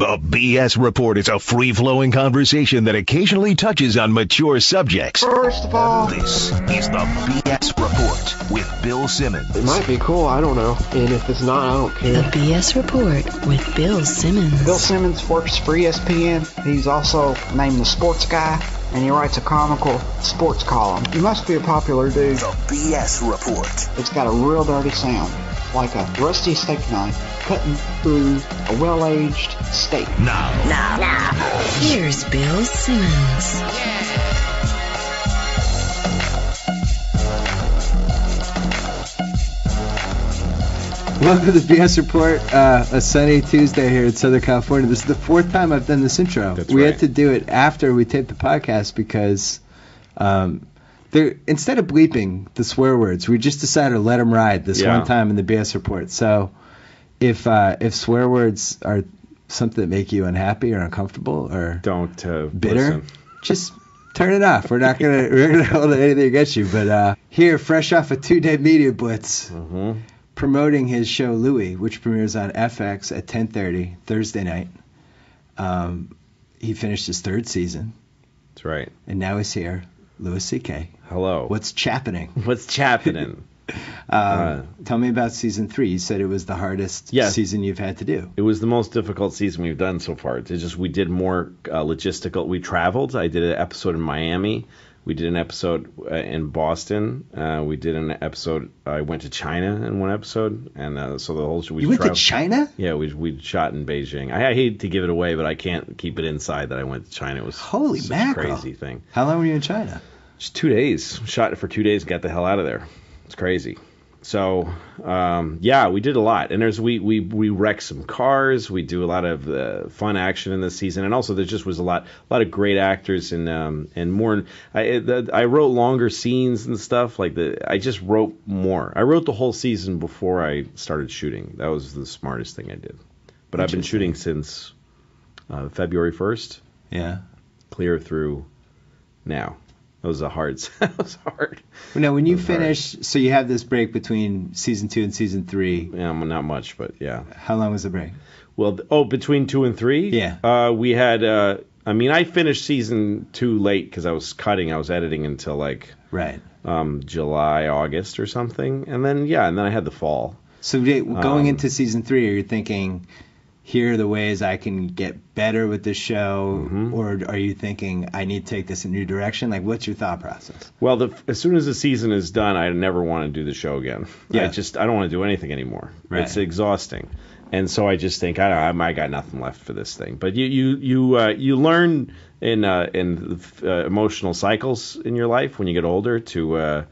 The BS Report is a free-flowing conversation that occasionally touches on mature subjects. First of all, This is the BS Report with Bill Simmons. it might be cool, I don't know. And if it's not, I don't The care. BS Report with Bill Simmons. Bill Simmons works for ESPN. He's also named the sports guy, and he writes a comical sports column. He must be a popular dude. The BS Report. It's got a real dirty sound, like a rusty steak knife cutting through a well-aged steak. Now. Here's Bill Simmons. Welcome to the BS Report, a sunny Tuesday here in Southern California. This is the fourth time I've done this intro. That's we right. had to do it after we taped the podcast because instead of bleeping the swear words, we just decided to let them ride this Yeah. one time in the BS Report. So if swear words are something that make you unhappy or uncomfortable or Don't bitter, listen. just turn it off. We're gonna hold anything against you. But here, fresh off a 2-day media blitz, promoting his show Louie, which premieres on FX at 10:30 Thursday night. He finished his third season, That's right. and now he's here. Louis C.K. Hello. What's chappening? What's happening? Tell me about season 3. You said it was the hardest Yes. season you've had to do. It was the most difficult season we've done so far. It's just we did more logistical. We traveled. I did an episode in Miami. We did an episode in Boston. We did an episode. I went to China in one episode, and so the whole show. You went to China? Yeah, we shot in Beijing. I hate to give it away, but I can't keep it inside that I went to China. It was Holy such mackerel. a crazy thing. How long were you in China? Just 2 days. Shot it for 2 days and got the hell out of there. It's crazy. So, yeah, we did a lot. And we wrecked some cars. We do a lot of fun action in this season. And also there just was a lot of great actors and more. I wrote longer scenes and stuff. I just wrote more. I wrote the whole season before I started shooting. That was the smartest thing I did. But I've been shooting since February 1st, Yeah. clear through now. That was hard. Now, when you It was hard. finish, so you have this break between season 2 and season 3. Yeah, not much, but yeah. How long was the break? Well, between 2 and 3? Yeah. We had, I finished season 2 late because I was editing until Right. July, August or something. And then I had the fall. So going into season 3, are you thinking, here are the ways I can get better with this show, or are you thinking I need to take this in a new direction? What's your thought process? Well, as soon as the season is done, I never want to do the show again. Yeah. I don't want to do anything anymore. Right. It's exhausting. And so I just think I got nothing left for this thing. But you learn in emotional cycles in your life when you get older to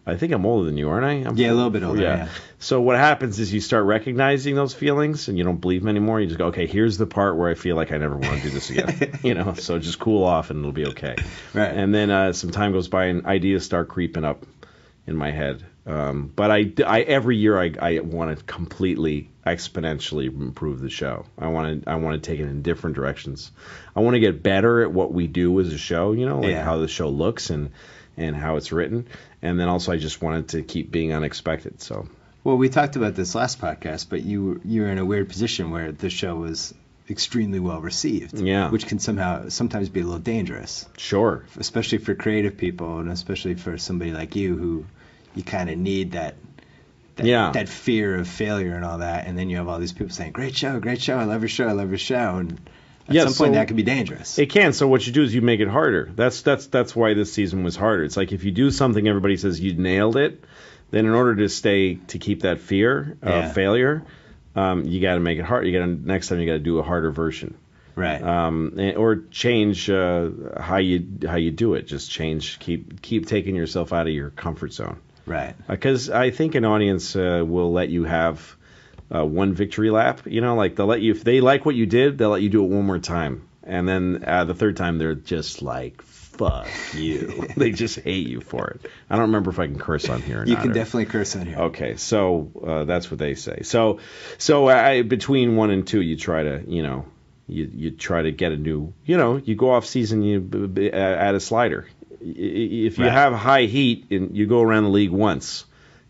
I think I'm older than you, aren't I? Yeah, a little bit older, yeah. So what happens is you start recognizing those feelings and you don't believe them anymore. You just go, okay, here's the part where I feel like I never want to do this again. So just cool off and it'll be okay. Right. And then some time goes by and ideas start creeping up in my head. But I every year I want to completely exponentially improve the show. I want to take it in different directions. I want to get better at what we do as a show, how the show looks and how it's written. And then also I just wanted to keep being unexpected. So. Well, we talked about this last podcast, but you were in a weird position where the show was extremely well received. Yeah. Which can sometimes be a little dangerous. Sure. Especially for creative people, and especially for somebody like you who you kind of need that fear of failure and all that, and then you have all these people saying, great show, I love your show, and at some point that can be dangerous. It can. So what you do is you make it harder. That's why this season was harder. It's like if you do something everybody says you nailed it, then in order to keep that fear of failure, you got to make it hard. Next time you got to do a harder version. Right. Or change how you do it. Just change. Keep taking yourself out of your comfort zone. Right. Because I think an audience will let you have one victory lap. They'll let you, if they like what you did, they'll let you do it one more time. And then the third time, they're just like, fuck you. They just hate you for it. I don't remember if I can curse on here or not. You can definitely curse on here. Okay, so that's what they say. So between 1 and 2, you try to, you try to get a new, you go off season, you add a slider. If you have high heat and you go around the league once,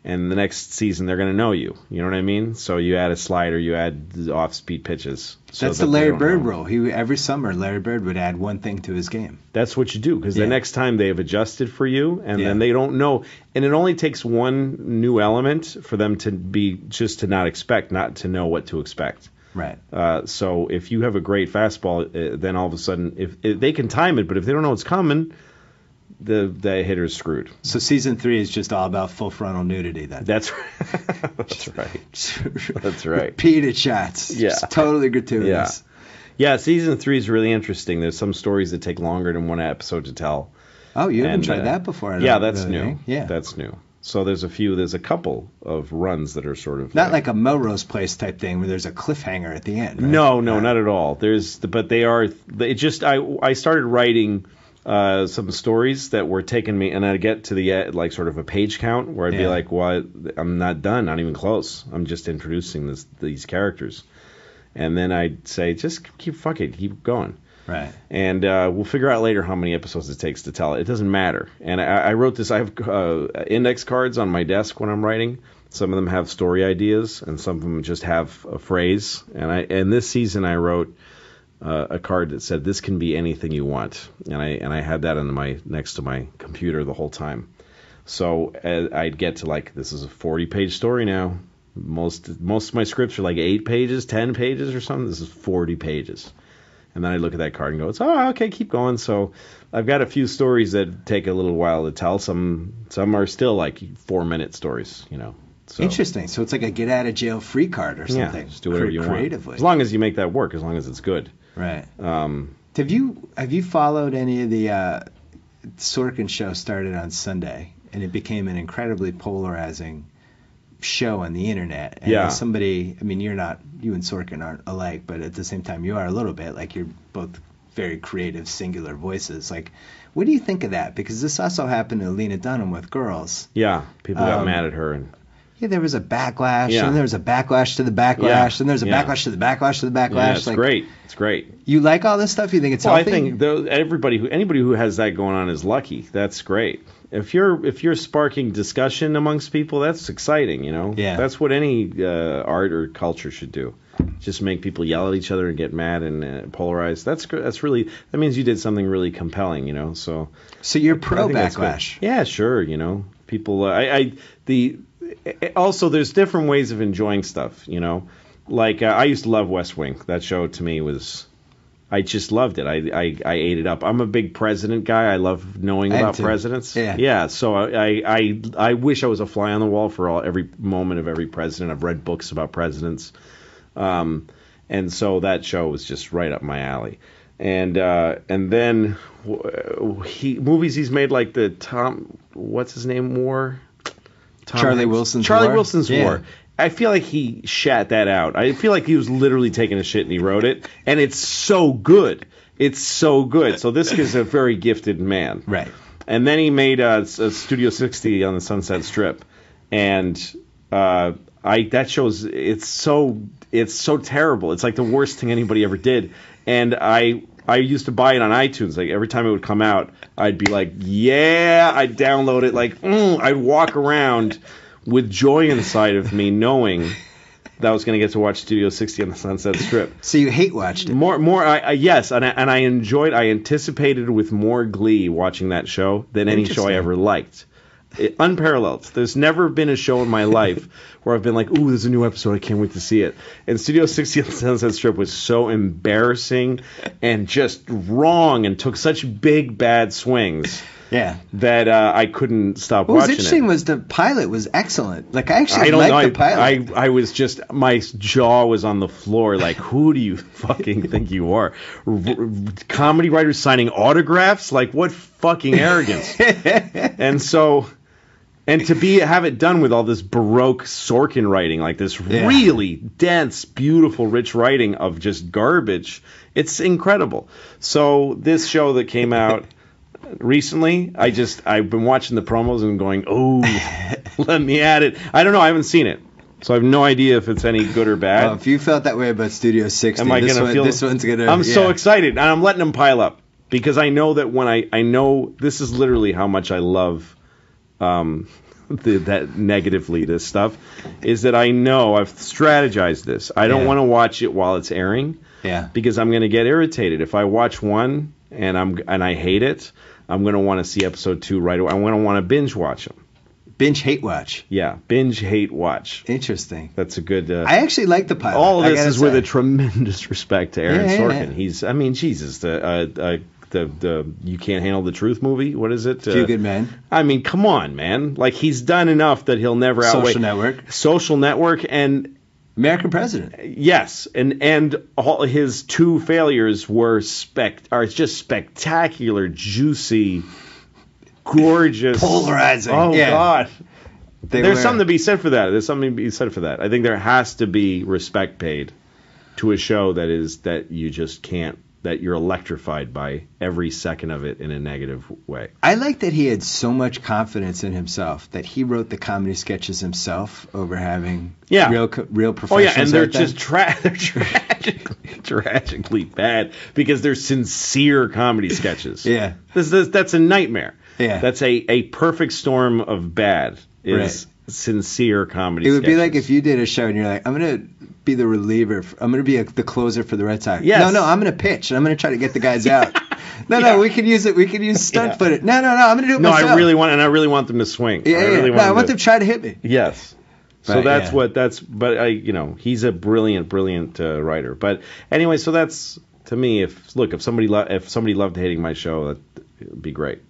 And the next season, they're going to know you. You know what I mean? So you add a slider, you add off-speed pitches. So That's the Larry Bird rule. Every summer, Larry Bird would add one thing to his game. That's what you do, because the next time they have adjusted for you, and then they don't know. And it only takes one new element for them to not expect, not to know what to expect. Right. So if you have a great fastball, then all of a sudden, if they can time it, but if they don't know what's coming, the hitter's screwed. So season 3 is just all about full frontal nudity then. That's right. That's right. That's right. Repeated shots. Yeah. Just totally gratuitous. Yeah, season 3 is really interesting. There's some stories that take longer than one episode to tell. Oh, you haven't tried that before? Yeah, that's new. Yeah. That's new. So there's a couple of runs that are sort of not like a Melrose Place type thing where there's a cliffhanger at the end. Right? No, not at all. I started writing some stories that were taking me, and I'd get to the like sort of a page count where I'd be like, well, I'm not done, not even close. I'm just introducing these characters. And then I'd say, just keep going. Right. And we'll figure out later how many episodes it takes to tell it. It doesn't matter. And I wrote this. I have index cards on my desk when I'm writing. Some of them have story ideas, and some of them just have a phrase. And this season I wrote a card that said, "This can be anything you want." And I had that next to my computer the whole time. So I'd get to this is a 40-page story now. Most of my scripts are like 8 pages, 10 pages or something. This is 40 pages. And then I look at that card and go, okay, keep going. So I've got a few stories that take a little while to tell. Some are still 4-minute stories, So. Interesting. So it's like a get out of jail free card or something. Yeah, just do whatever you creatively. Want. As long as you make that work, as long as it's good. Right. Have you followed any of the Sorkin show started on Sunday, and it became an incredibly polarizing show on the internet? And as somebody, you and Sorkin aren't alike, but at the same time you are a little bit. You're both very creative, singular voices. What do you think of that? Because this also happened to Lena Dunham with Girls. Yeah, people got mad at her. And there was a backlash, and there was a backlash to the backlash, and there's a backlash to the backlash to the backlash. Yeah, it's great. It's great. You like all this stuff? You think it's healthy? I think anybody who has that going on is lucky. That's great. If you're sparking discussion amongst people, that's exciting. Yeah. That's what any art or culture should do. Just make people yell at each other and get mad and polarize. That means you did something really compelling. So you're pro backlash? Yeah, sure. People. Also, there's different ways of enjoying stuff. I used to love West Wing. That show to me was. I just loved it. I ate it up. I'm a big president guy. I love knowing about presidents. Yeah. So I wish I was a fly on the wall for every moment of every president. I've read books about presidents, and so that show was just right up my alley. And then movies he's made like the what's his name War. Charlie Wilson's War. I feel like he shat that out. I feel like he was literally taking a shit and he wrote it. And it's so good. It's so good. So this is a very gifted man. Right. And then he made a Studio 60 on the Sunset Strip. And that shows it's so terrible. It's like the worst thing anybody ever did. And I used to buy it on iTunes. Every time it would come out, I'd be like, yeah, I'd download it. I'd walk around with joy inside of me, knowing that I was going to get to watch Studio 60 on the Sunset Strip. So you hate watched it? Yes, and I enjoyed. I anticipated with more glee watching that show than any show I ever liked. Unparalleled. There's never been a show in my life where I've been like, ooh, there's a new episode, I can't wait to see it. And Studio 60 on the Sunset Strip was so embarrassing and just wrong and took such big bad swings. Yeah. That I couldn't stop watching it. What was interesting was the pilot was excellent. I actually liked the pilot. I was just, my jaw was on the floor. Who do you fucking think you are? Comedy writers signing autographs? What fucking arrogance. And to have it done with all this Baroque Sorkin writing, this really dense, beautiful, rich writing of just garbage, it's incredible. So this show that came out recently, I've been watching the promos and going, oh, let me add it. I don't know, I haven't seen it. So I have no idea if it's any good or bad. Well, if you felt that way about Studio 60, this one's going to... I'm so excited, and I'm letting them pile up. Because I know that when I know... This is literally how much I love that negatively this stuff is that I know I've strategized this. I don't want to watch it while it's airing. Yeah. Because I'm going to get irritated if I watch one and I hate it. I'm going to want to see episode 2 right away. I'm going to want to binge watch them. Binge hate watch. Yeah, binge hate watch. Interesting. That's a good. I actually like the pilot. All of this is with a tremendous respect to Aaron Sorkin. He's, I mean, Jesus, the You Can't Handle the Truth movie. What is it? Few Good Men. I mean, come on, man. Like, he's done enough that he'll never outweigh. Social Network and American President. Yes, and all his 2 failures were just spectacular, juicy, gorgeous, polarizing. Oh God. There's something to be said for that. I think there has to be respect paid to a show that you just can't, that you're electrified by every second of it in a negative way. I like that he had so much confidence in himself that he wrote the comedy sketches himself over having real professionals. Oh yeah, and they're right just tragically bad because they're sincere comedy sketches. Yeah. That's a nightmare. Yeah. That's a perfect storm of bad is sincere comedy sketches. It would be like if you did a show and you're like, I'm going to be the reliever. I'm going to be the closer for the Red Sox. Yes. No, I'm going to pitch and I'm going to try to get the guys out. No, we could use it. We could use stunt footage. No, I'm going to do it myself. I really want them to swing. I want them to try to hit me. Yes. So but he's a brilliant writer. But anyway, so that's, to me, if somebody loved hating my show, that would be great.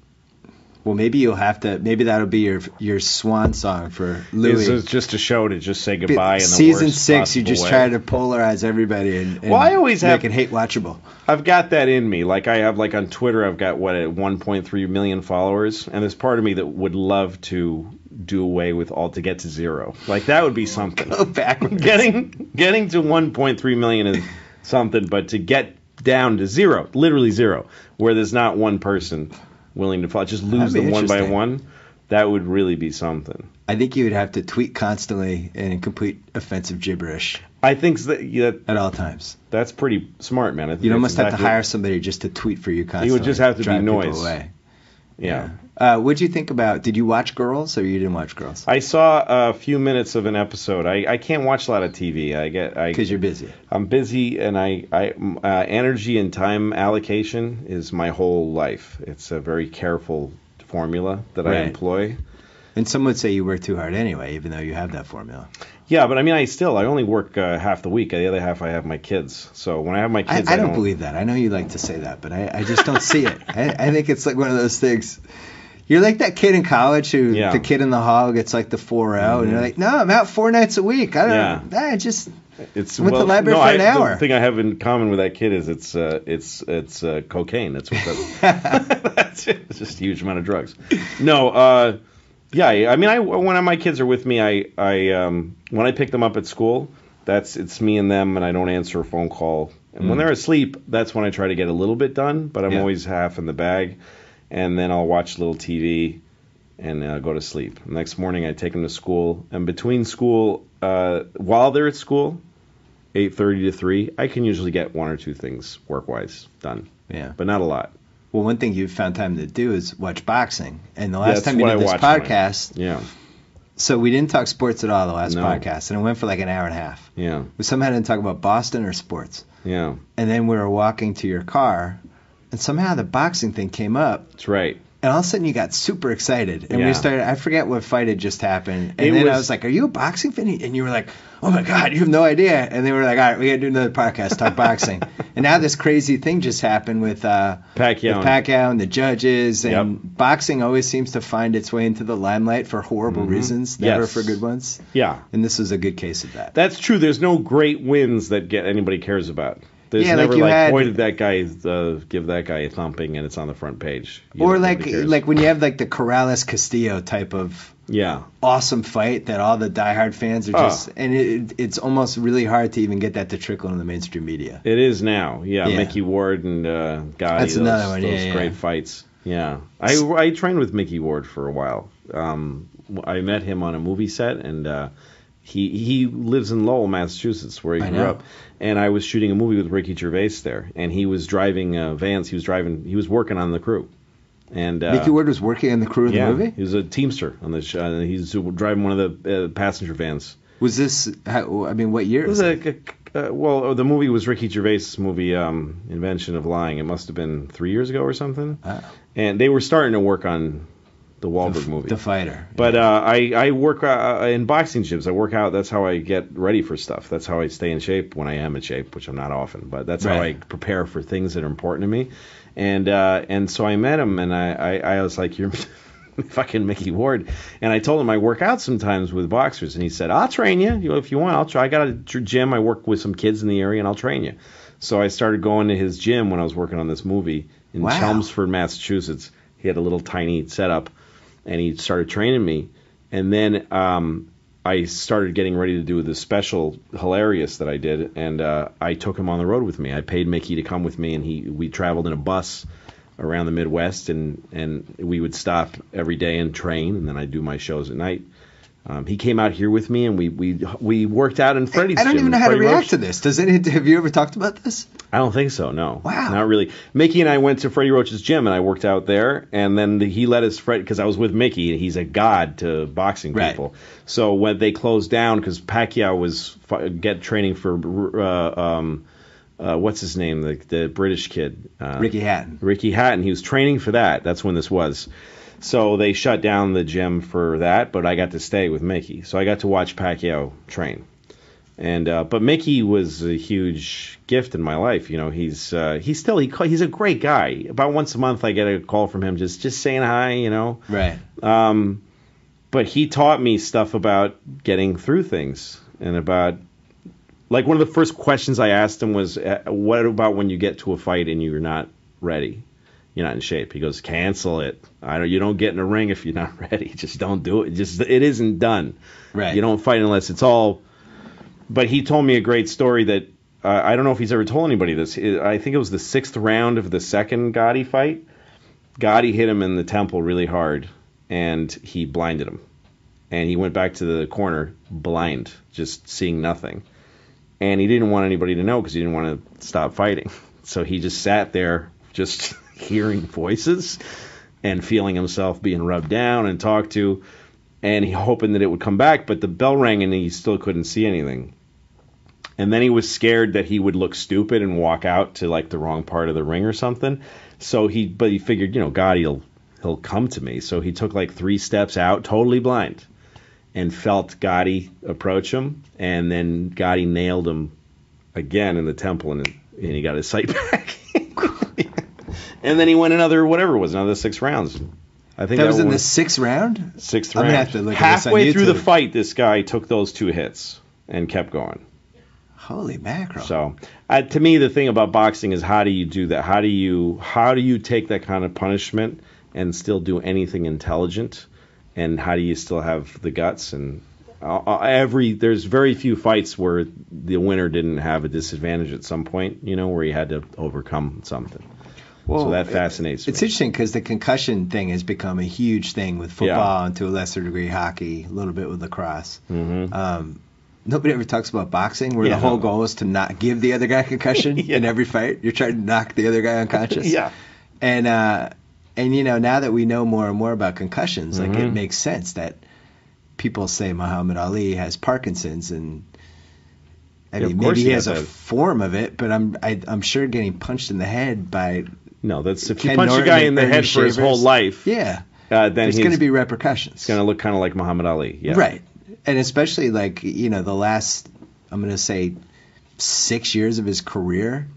Well, maybe that'll be your swan song for Louie. It's just a show to just say goodbye. Season 6, you just try to polarize everybody and I always make it hate watchable. I've got that in me. Like I have, like on Twitter, I've got 1.3 million followers, and there's part of me that would love to do away with all to get to 0. Like that would be something. Go backwards. Getting to 1.3 million is something, but to get down to 0, literally 0, where there's not one person willing to follow, just lose them one by one, that would really be something. I think you would have to tweet constantly in complete offensive gibberish. I think that at all times. That's pretty smart, man. You'd almost have to hire somebody just to tweet for you constantly. It would just have to be noise. Away. Yeah. What'd you think about? Did you watch Girls or you didn't watch Girls? I saw a few minutes of an episode. I can't watch a lot of TV. Because you're busy. I'm busy, and energy and time allocation is my whole life. It's a very careful formula that I employ. And some would say you work too hard anyway, even though you have that formula. Yeah, but I mean, I only work half the week. The other half, I have my kids. So when I have my kids, I don't believe that. I know you like to say that, but I just don't see it. I think it's like one of those things. You're like that kid in college the kid in the hall gets like the 4.0, and you're like, no, I'm out 4 nights a week. I went to the library for an hour. The thing I have in common with that kid is it's cocaine. That's what that's it. It's just a huge amount of drugs. No, I mean, when my kids are with me, when I pick them up at school, it's me and them, and I don't answer a phone call. And when they're asleep, that's when I try to get a little bit done, but I'm always half in the bag. And then I'll watch a little TV and go to sleep. Next morning, I take them to school. And between school, while they're at school, 8:30 to 3, I can usually get 1 or 2 things work-wise done. Yeah. But not a lot. Well, one thing you've found time to do is watch boxing. And the last time you did this podcast, so we didn't talk sports at all the last podcast. And it went for like an hour and a half. Yeah. We somehow didn't talk about Boston or sports. Yeah. And then we were walking to your car. And somehow the boxing thing came up. That's right. And all of a sudden you got super excited. And we started, I forget what fight had just happened. And then I was like, are you a boxing fan? And you were like, oh my God, you have no idea. And then we were like, all right, we got to do another podcast, talk boxing. And now this crazy thing just happened with Pacquiao and the judges. And boxing always seems to find its way into the limelight for horrible reasons, never for good ones. Yeah. And this was a good case of that. That's true. There's no great wins that anybody cares about. There's never boy, did that guy give that guy a thumping and it's on the front page. Or like when you have like the Corrales Castillo type of awesome fight that all the diehard fans are just, and it's almost really hard to even get that to trickle into the mainstream media. It is now, Mickey Ward and Gotti. That's another one, those great fights. Yeah, I trained with Mickey Ward for a while. I met him on a movie set and. He lives in Lowell, Massachusetts, where he grew up, and I was shooting a movie with Ricky Gervais there, and he was driving vans. He was working on the crew, And Mickey Ward was working on the crew of the movie? He was a teamster on the show. He's driving one of the passenger vans. Was this, what year? It was the movie was Ricky Gervais' movie, Invention of Lying. It must have been 3 years ago or something. Oh. And they were starting to work on the Wahlberg movie. The Fighter. But I work in boxing gyms. I work out. That's how I get ready for stuff. That's how I stay in shape when I am in shape, which I'm not often. But that's how I prepare for things that are important to me. And so I met him, and I was like, you're fucking Mickey Ward. And I told him I work out sometimes with boxers. And he said, I'll train you. If you want, I'll try. I got a gym. I work with some kids in the area, and I'll train you. So I started going to his gym when I was working on this movie in Chelmsford, Massachusetts. He had a little tiny setup, and he started training me. And then I started getting ready to do the special Hilarious that I did, and I took him on the road with me. I paid Mickey to come with me, and we traveled in a bus around the Midwest, and we would stop every day and train, and then I'd do my shows at night. He came out here with me, and we worked out in Freddie's gym. I don't even know how to react to this. Have you ever talked about this? I don't think so, no. Wow. Not really. Mickey and I went to Freddie Roach's gym, and I worked out there, and then he let us, because I was with Mickey, and he's a god to boxing people. So when they closed down, because Pacquiao was training for, what's his name, the British kid? Ricky Hatton. Ricky Hatton. He was training for that. That's when this was. So they shut down the gym for that, but I got to stay with Mickey. So I got to watch Pacquiao train. And but Mickey was a huge gift in my life. You know, he's a great guy. About once a month I get a call from him just saying hi, you know. Right. But he taught me stuff about getting through things, and about, like, one of the first questions I asked him was, what about when you get to a fight and you're not ready? You're not in shape. He goes, cancel it. You don't get in a ring if you're not ready. Just don't do it. It isn't done. Right. You don't fight unless it's all. But he told me a great story that I don't know if he's ever told anybody this. I think it was the 6th round of the second Gotti fight. Gotti hit him in the temple really hard, and he blinded him. And he went back to the corner blind, just seeing nothing. And he didn't want anybody to know because he didn't want to stop fighting. So he just sat there, just hearing voices and feeling himself being rubbed down and talked to, and he hoping that it would come back, but the bell rang and he still couldn't see anything. And then he was scared that he would look stupid and walk out to, like, the wrong part of the ring or something. So he figured, God, he'll come to me. So he took like 3 steps out, totally blind, and felt Gotti approach him, and then Gotti nailed him again in the temple, and he got his sight back. And then he went another 6 rounds. I think that was in the 6th round? 6th round. I'm gonna have to look Halfway at this on through the YouTube. fight, this guy took those 2 hits and kept going. Holy mackerel! So, to me, the thing about boxing is, how do you do that? How do you take that kind of punishment and still do anything intelligent? And how do you still have the guts? And there's very few fights where the winner didn't have a disadvantage at some point, where he had to overcome something. Well, so that fascinates me. It's interesting because the concussion thing has become a huge thing with football and to a lesser degree hockey, a little bit with lacrosse. Mm-hmm. Nobody ever talks about boxing, where the whole goal is to not give the other guy concussion in every fight. You're trying to knock the other guy unconscious. Yeah. And now that we know more and more about concussions, like, it makes sense that people say Muhammad Ali has Parkinson's, and maybe he has a form of it, but I'm sure getting punched in the head by that's if Ken you punch Norton a guy in the and head for his whole life. then There's going to be repercussions. It's going to look kind of like Muhammad Ali. Yeah. Right. And especially, like, the last, I'm going to say, 6 years of his career,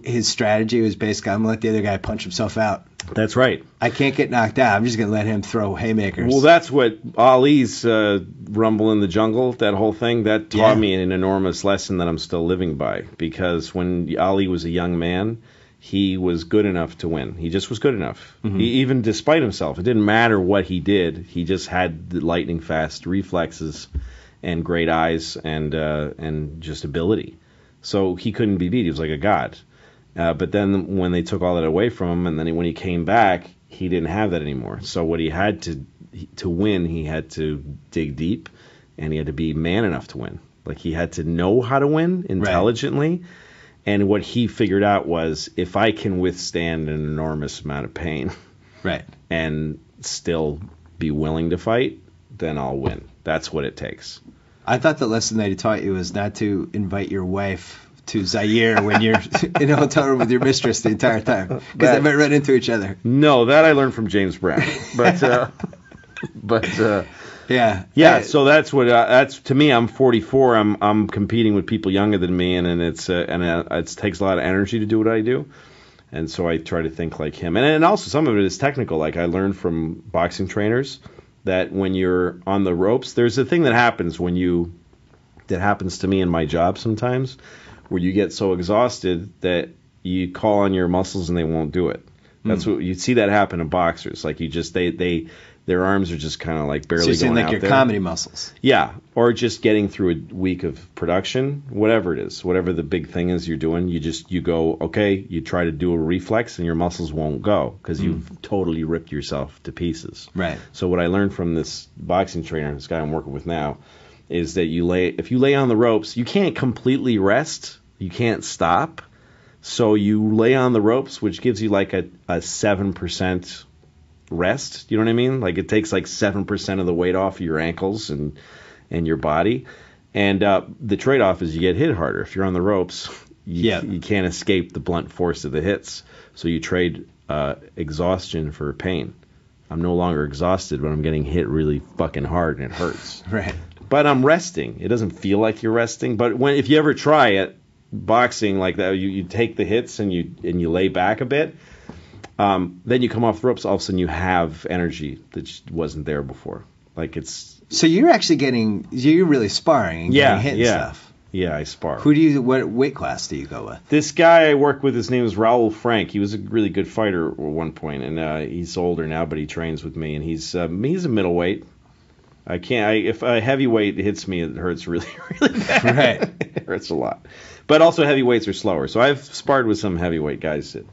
his strategy was basically, I'm going to let the other guy punch himself out. That's right. I can't get knocked out. I'm just going to let him throw haymakers. Well, that's what Ali's Rumble in the Jungle, that whole thing, that taught me an enormous lesson that I'm still living by. Because when Ali was a young man, he was good enough to win. He just was good enough. Even despite himself. It didn't matter what he did. He just had the lightning fast reflexes and great eyes and just ability. So he couldn't be beat. He was like a god. But then when they took all that away from him, and then when he came back, he didn't have that anymore. So what he had to win, he had to dig deep, and he had to be man enough to win. Like, he had to know how to win intelligently. Right. And what he figured out was, if I can withstand an enormous amount of pain, Right. and still be willing to fight, then I'll win. That's what it takes. I thought the lesson that he taught you was not to invite your wife to Zaire when you're in a hotel room with your mistress the entire time, because they might run into each other. No, that I learned from James Brown. But yeah. So that's what that's to me. I'm 44. I'm competing with people younger than me, and it takes a lot of energy to do what I do. And so I try to think like him. And also some of it is technical. Like I learned from boxing trainers that when you're on the ropes, there's a thing that happens that happens to me in my job sometimes, where you get so exhausted that you call on your muscles and they won't do it. That's what you see that happen in boxers. Like you just their arms are just kind of like barely so going like out your there. comedy muscles. Yeah, or just getting through a week of production, whatever it is, whatever the big thing is you're doing, you go, okay, you try to do a reflex and your muscles won't go because you've totally ripped yourself to pieces. Right. So what I learned from this boxing trainer, this guy I'm working with now, is that if you lay on the ropes, you can't completely rest, you can't stop. So you lay on the ropes, which gives you like a 7% rest. You know what I mean? Like it takes like 7% of the weight off of your ankles and your body. And the trade-off is you get hit harder. If you're on the ropes, you can't escape the blunt force of the hits. So you trade exhaustion for pain. I'm no longer exhausted, but I'm getting hit really fucking hard and it hurts. Right. But I'm resting. It doesn't feel like you're resting. But if you ever try it, boxing like that, you take the hits and you lay back a bit. Then you come off the ropes, all of a sudden you have energy that just wasn't there before. Like it's. So you're actually you're really sparring and getting hit and stuff. Yeah, I spar. What weight class do you go with? This guy I work with, his name is Raul Frank. He was a really good fighter at one point, and he's older now, but he trains with me, and he's a middleweight. If a heavyweight hits me, it hurts really, really bad. Right. It hurts a lot. But also heavyweights are slower. So I've sparred with some heavyweight guys that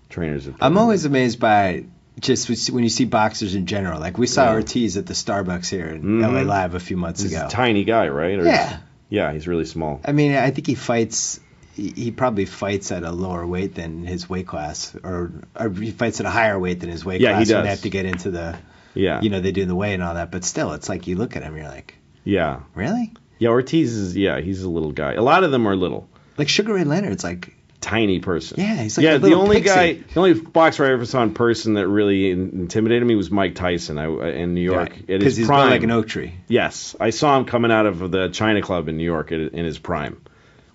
trainers have. I'm always amazed by just when you see boxers in general. Like we saw Ortiz at the Starbucks here in LA Live a few months ago. He's a tiny guy, right? Yeah, he's really small. I mean, I think he probably fights at a lower weight than his weight class, or he fights at a higher weight than his weight class. Yeah, he does. When they have to get into the, they do the weigh and all that. But still, it's like you look at him, you're like, yeah, really? Yeah, Ortiz he's a little guy. A lot of them are little. Like Sugar Ray Leonard's like tiny person. Yeah, he's like a little the only boxer I ever saw in person that really intimidated me was Mike Tyson in New York. Because he's built like an oak tree. Yes, I saw him coming out of the China Club in New York in his prime.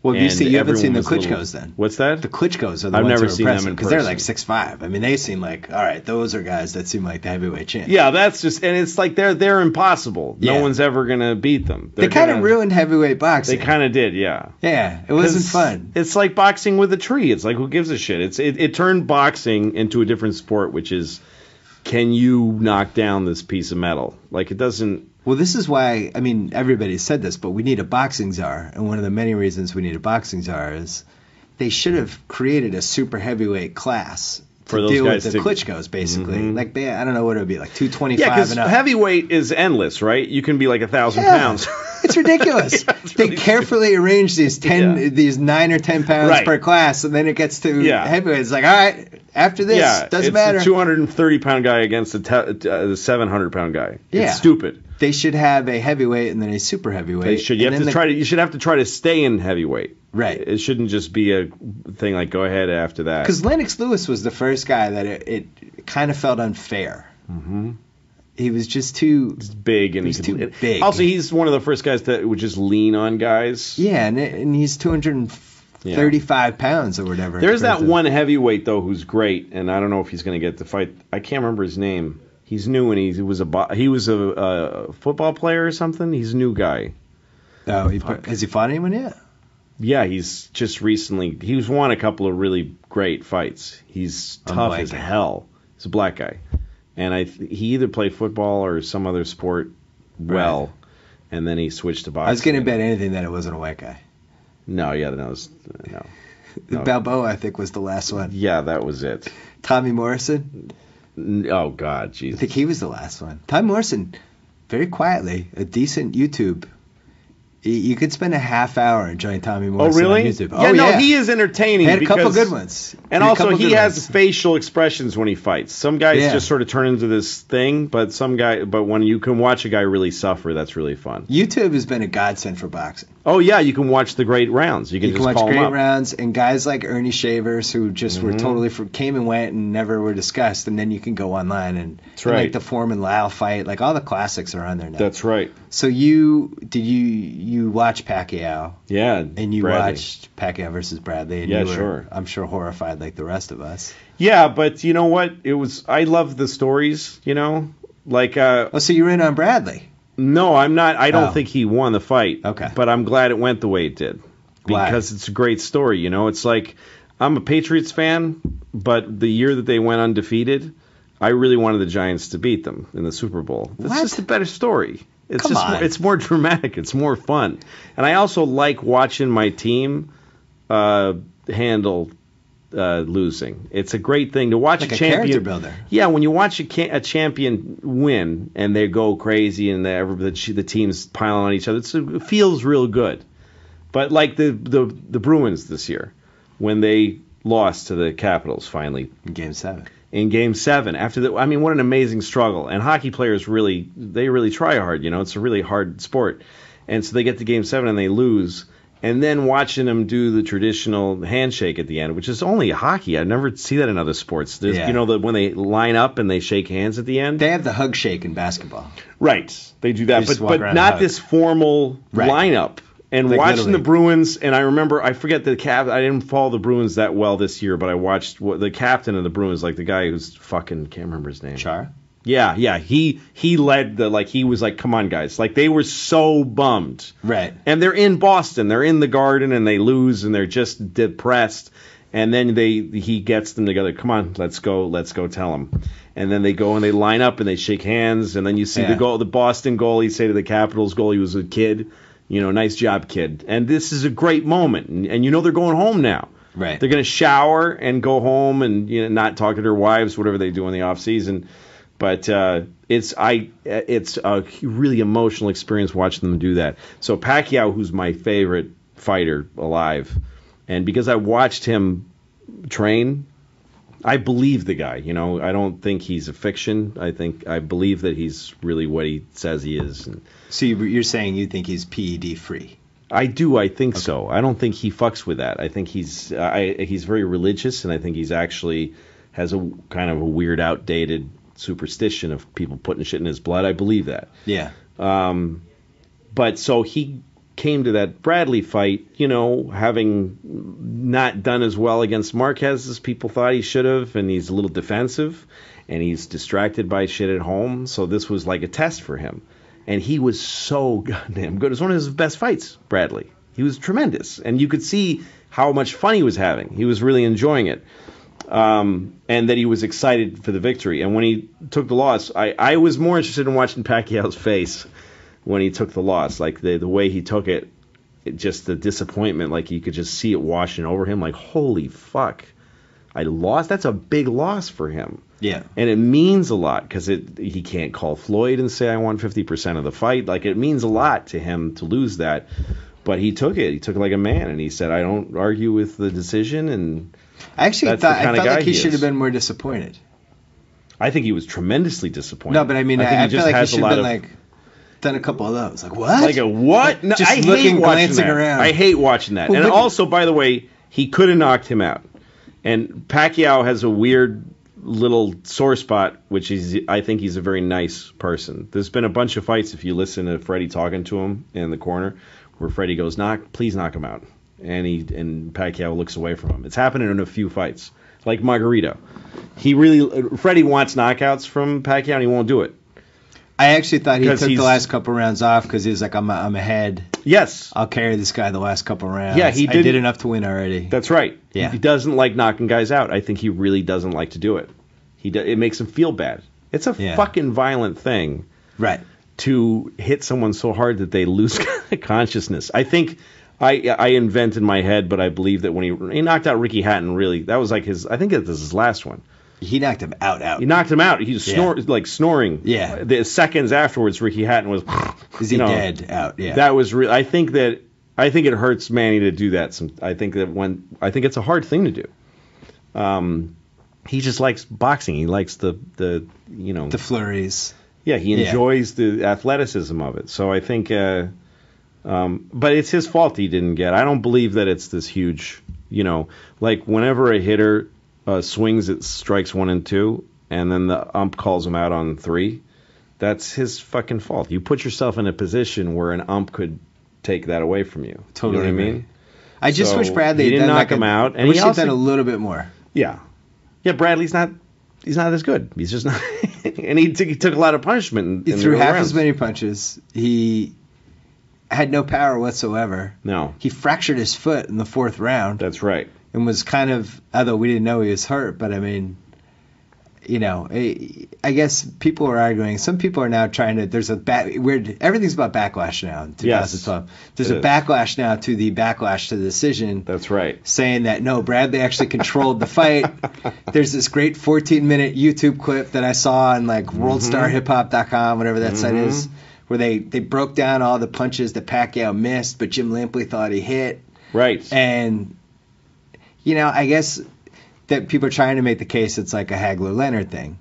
Well, you haven't seen the Klitschko's then. What's that? The Klitschko's are the I've ones never who are seen them in because they're like 6'5". I mean, they seem like, all right, those are guys that seem like the heavyweight champ. Yeah, that's just, and it's like they're impossible. No one's ever going to beat them. They kind of ruined heavyweight boxing. They kind of did, yeah. Yeah, it wasn't fun. It's like boxing with a tree. It's like, who gives a shit? It turned boxing into a different sport, which is, can you knock down this piece of metal? Like, it doesn't... Well, this is why, I mean, everybody said this, but we need a boxing czar. And one of the many reasons we need a boxing czar is they should have created a super heavyweight class to deal with the Klitschko's, basically. Mm-hmm. Like, I don't know what it would be, like 225 and up. Yeah, because heavyweight is endless, right? You can be like 1,000 pounds. It's ridiculous. They carefully arrange these 9 or 10 pounds per class, and then it gets to heavyweight. It's like, all right, after this, doesn't matter. It's a 230-pound guy against a 700-pound guy. Yeah. It's stupid. They should have a heavyweight and then a super heavyweight. They should. You should have to try to stay in heavyweight. Right. It shouldn't just be a thing like go ahead after that. Because Lennox Lewis was the first guy that it kind of felt unfair. Mm-hmm. He was just too big, and he's too big. Also, he's one of the first guys that would just lean on guys. Yeah, and he's 235 pounds or whatever. There's that one heavyweight though who's great, and I don't know if he's going to get the fight. I can't remember his name. He's new, and he was a football player or something. He's a new guy. Oh, has he fought anyone yet? Yeah, he's just recently. He's won a couple of really great fights. He's tough as hell. He's a black guy, and he either played football or some other sport well, and then he switched to boxing. I was going to bet anything that it wasn't a white guy. No. Balboa, I think, was the last one. Yeah, that was it. Tommy Morrison. Oh, God, Jesus. I think he was the last one. Tommy Morrison, very quietly, a decent YouTube You could spend a half hour enjoying Tommy Morrison really? on YouTube. Yeah, no, he is entertaining. He had a couple because- good ones. And also, he has facial expressions when he fights. Some guys just sort of turn into this thing, but when you can watch a guy really suffer, that's really fun. YouTube has been a godsend for boxing. Oh yeah, you can watch the great rounds. You can just watch call great them up. rounds, and guys like Ernie Shavers who just were totally came and went and never were discussed, and then you can go online and like the Foreman Lau fight, like all the classics are on there now. That's right. So you watch Pacquiao? Yeah, and you watched Pacquiao versus Bradley. And you were, sure. I'm sure horrified like the rest of us. Yeah, but you know what? I love the stories. You know, like. So you're in on Bradley? No, I'm not. I don't think he won the fight. Okay. But I'm glad it went the way it did. Because it's a great story, you know. It's like, I'm a Patriots fan, but the year that they went undefeated, I really wanted the Giants to beat them in the Super Bowl. That's just a better story. It's more dramatic. It's more fun. And I also like watching my team handle losing. It's a great thing to watch like a champion. Character builder. Yeah, when you watch a champion win and they go crazy and the teams piling on each other, it feels real good. But like the Bruins this year, when they lost to the Capitals finally in Game 7. In Game 7, what an amazing struggle. And hockey players really try hard. You know, it's a really hard sport. And so they get to Game 7 and they lose. And then watching them do the traditional handshake at the end, which is only hockey. I never see that in other sports. You know, when they line up and they shake hands at the end. They have the hug shake in basketball. Right. They do that. But not this formal lineup. And like watching the Bruins, and I forget the cap. I didn't follow the Bruins that well this year, but I watched the captain of the Bruins, like the guy who's can't remember his name. Chara? Yeah. He led he was like, come on, guys. Like, they were so bummed. Right. And they're in Boston. They're in the Garden, and they lose, and they're just depressed. And then he gets them together. Come on, let's go tell them. And then they go and they line up and they shake hands, and then you see the Boston goalie say to the Capitals goalie, who was a kid, you know, nice job, kid. And this is a great moment. And you know they're going home now. Right. They're going to shower and go home and not talk to their wives, whatever they do in the off season. But it's a really emotional experience watching them do that. So Pacquiao, who's my favorite fighter alive, and because I watched him train, I believe the guy. You know, I don't think he's a fiction. I believe that he's really what he says he is. So you're saying you think he's PED free? I do. I think so. I don't think he fucks with that. I think he's very religious, and I think he's actually has a kind of a weird, outdated superstition of people putting shit in his blood. I believe that. Yeah. But so he came to that Bradley fight, you know, having not done as well against Marquez as people thought he should have, and he's a little defensive, and he's distracted by shit at home. So this was like a test for him. And he was so goddamn good. It was one of his best fights, Bradley. He was tremendous. And you could see how much fun he was having. He was really enjoying it. And that he was excited for the victory. And when he took the loss, I was more interested in watching Pacquiao's face when he took the loss. Like the way he took it, just the disappointment. Like you could just see it washing over him. Like, holy fuck, I lost? That's a big loss for him. Yeah. And it means a lot because he can't call Floyd and say I won 50% of the fight. Like, it means a lot to him to lose that. But he took it. He took it like a man, and he said, I don't argue with the decision. And I actually felt like he should have been more disappointed. I think he was tremendously disappointed. No, but I mean, I feel like he should have been done a couple of those. Like, what? Like a what? No, just I looking, hate watching glancing that. around. I hate watching that. Well, and also, by the way, he could have knocked him out. And Pacquiao has a weird little sore spot, which I think he's a very nice person. There's been a bunch of fights, if you listen to Freddie talking to him in the corner, where Freddie goes, please knock him out. And Pacquiao looks away from him. It's happening in a few fights. Like Margarito. Freddie wants knockouts from Pacquiao, and he won't do it. I actually thought he took the last couple rounds off because he was like, I'm ahead. Yes. I'll carry this guy the last couple rounds. Yeah, I did enough to win already. That's right. Yeah. He doesn't like knocking guys out. I think he really doesn't like to do it. It makes him feel bad. It's a fucking violent thing. Right. To hit someone so hard that they lose consciousness. I think I invent in my head, but I believe that when he knocked out Ricky Hatton, really, that was like I think that was his last one. He knocked him out. He knocked him out. He was snoring. Yeah. The seconds afterwards, Ricky Hatton was. Is he dead out? Yeah. That was real. I think it hurts Manny to do that. I think it's a hard thing to do. He just likes boxing. He likes the flurries. Yeah, he enjoys the athleticism of it. So I think, but it's his fault he didn't get. I don't believe that it's this huge, like whenever a hitter swings at strikes 1 and 2, and then the ump calls him out on 3, that's his fucking fault. You put yourself in a position where an ump could take that away from you. Totally. You know what I mean? I just wish Bradley he didn't knock him out, and he also done a little bit more. Yeah. Yeah, Bradley's not. He's not as good. He's just not. And he took a lot of punishment. He threw half as many punches. He had no power whatsoever. No. He fractured his foot in the 4th round. That's right. And was kind of, although we didn't know he was hurt, but I mean, I guess people are arguing. Some people are now trying to. There's a everything's about backlash now in 2012. Yes, there's a backlash now to the backlash to the decision. That's right. Saying that no, Bradley actually controlled the fight. There's this great 14-minute YouTube clip that I saw on like WorldStarHipHop.com, whatever that site is, where they broke down all the punches that Pacquiao missed, but Jim Lampley thought he hit. Right. And I guess that people are trying to make the case it's like a Hagler-Leonard thing,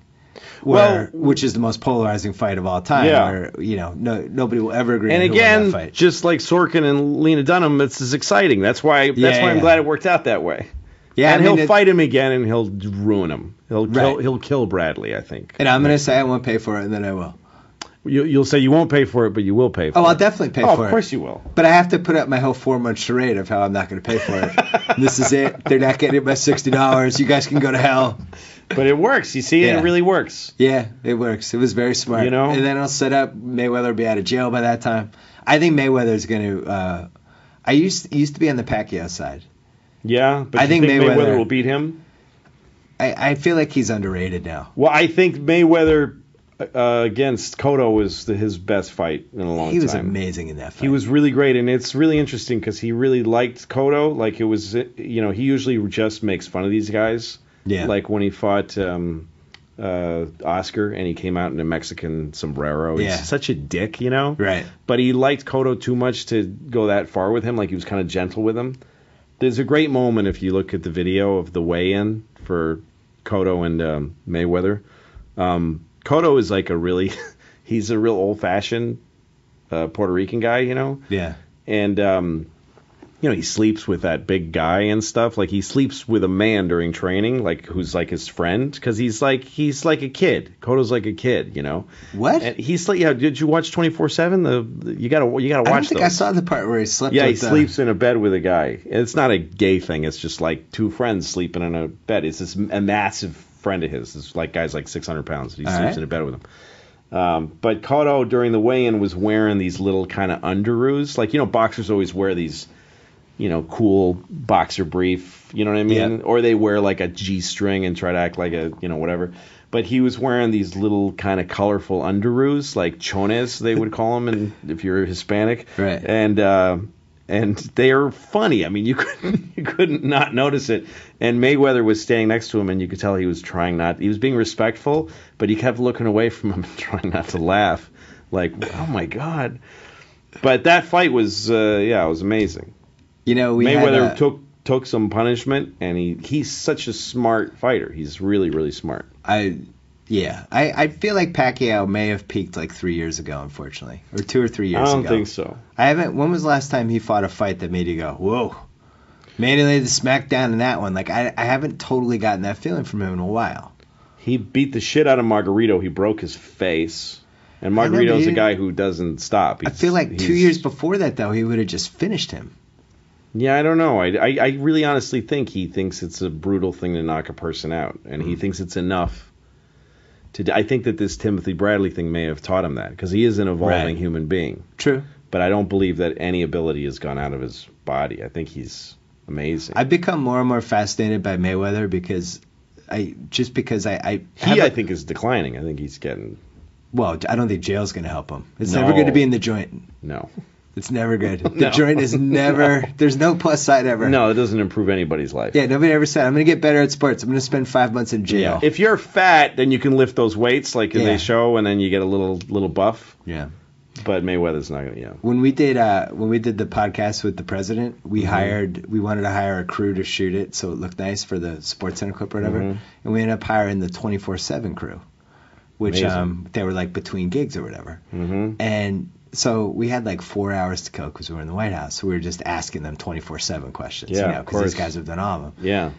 which is the most polarizing fight of all time. Yeah. Where, nobody will ever agree. And on who won that again, fight. just like Sorkin and Lena Dunham, it's as exciting. That's why I'm glad it worked out that way. Yeah, and he'll fight him again, and he'll ruin him. He'll kill Bradley, I think. And I'm going to say I won't pay for it, and then I will. You'll say you won't pay for it, but you will pay for it. Oh, I'll definitely pay for it. Of course you will. But I have to put up my whole 4-month charade of how I'm not going to pay for it. This is it. They're not getting my $60. You guys can go to hell. But it works. You see, it really works. Yeah, it works. It was very smart. And then I'll set up Mayweather will be out of jail by that time. I think Mayweather's going to. I used to be on the Pacquiao side. Yeah, but I think Mayweather will beat him. I feel like he's underrated now. Well, I think Mayweather against Cotto was his best fight in a long time. He was amazing in that fight. He was really great, and it's really interesting because he really liked Cotto. Like it was, he usually just makes fun of these guys. Yeah. Like when he fought Oscar and he came out in a Mexican sombrero. He's such a dick, Right. But he liked Cotto too much to go that far with him. Like he was kind of gentle with him. There's a great moment if you look at the video of the weigh-in for Cotto and Mayweather. Cotto is like he's a real old-fashioned Puerto Rican guy, Yeah. And, he sleeps with that big guy and stuff. Like, he sleeps with a man during training, like, who's like his friend, because he's like a kid. Cotto's like a kid, What? And he's like, did you watch 24/7? You gotta watch those. I don't think I saw the part where he slept with he sleeps in a bed with a guy. It's not a gay thing. It's just like two friends sleeping in a bed. It's a massive friend of his. It's like guy's like 600 pounds. He sleeps in a bed with him. But Cotto during the weigh-in was wearing these little kind of underoos. Like, boxers always wear these, cool boxer brief, you know what I mean? Yeah. Or they wear like a G-string and try to act like a, whatever. But he was wearing these little kind of colorful underoos, like chones, they would call them, and if you're Hispanic. Right. And they're funny. I mean, you couldn't not notice it. And Mayweather was standing next to him, and you could tell he was he was being respectful, but he kept looking away from him and trying not to laugh. Like, oh my God. But that fight was, it was amazing. Mayweather took some punishment, and he's such a smart fighter. He's really, really smart. I feel like Pacquiao may have peaked like 3 years ago, unfortunately, or 2 or 3 years ago. I don't think so. When was the last time he fought a fight that made you go, whoa? Man, he laid the smack down in that one. Like, I haven't totally gotten that feeling from him in a while. He beat the shit out of Margarito. He broke his face. And Margarito's a guy who doesn't stop. I feel like 2 years before that, though, he would have just finished him. Yeah, I don't know. I really honestly think he thinks it's a brutal thing to knock a person out. And he thinks it's enough. I think that this Timothy Bradley thing may have taught him that, because he is an evolving human being. True. But I don't believe that any ability has gone out of his body. I think he's amazing. I've become more and more fascinated by Mayweather because I think is declining. I think he's getting... Well, I don't think jail's going to help him. It's never good to be in the joint. No. It's never good. The joint is never. There's no plus side ever. No, it doesn't improve anybody's life. Yeah, nobody ever said, I'm going to get better at sports. I'm going to spend 5 months in jail. Yeah. If you're fat, then you can lift those weights like they show, and then you get a little buff. Yeah. But Mayweather's not going to. When we did the podcast with the president, we wanted to hire a crew to shoot it so it looked nice for the Sports Center clip or whatever, and we ended up hiring the 24/7 crew, which they were like between gigs or whatever, and so we had like 4 hours to kill because we were in the White House, so we were just asking them 24/7 questions, because these guys have done all of them. Yeah,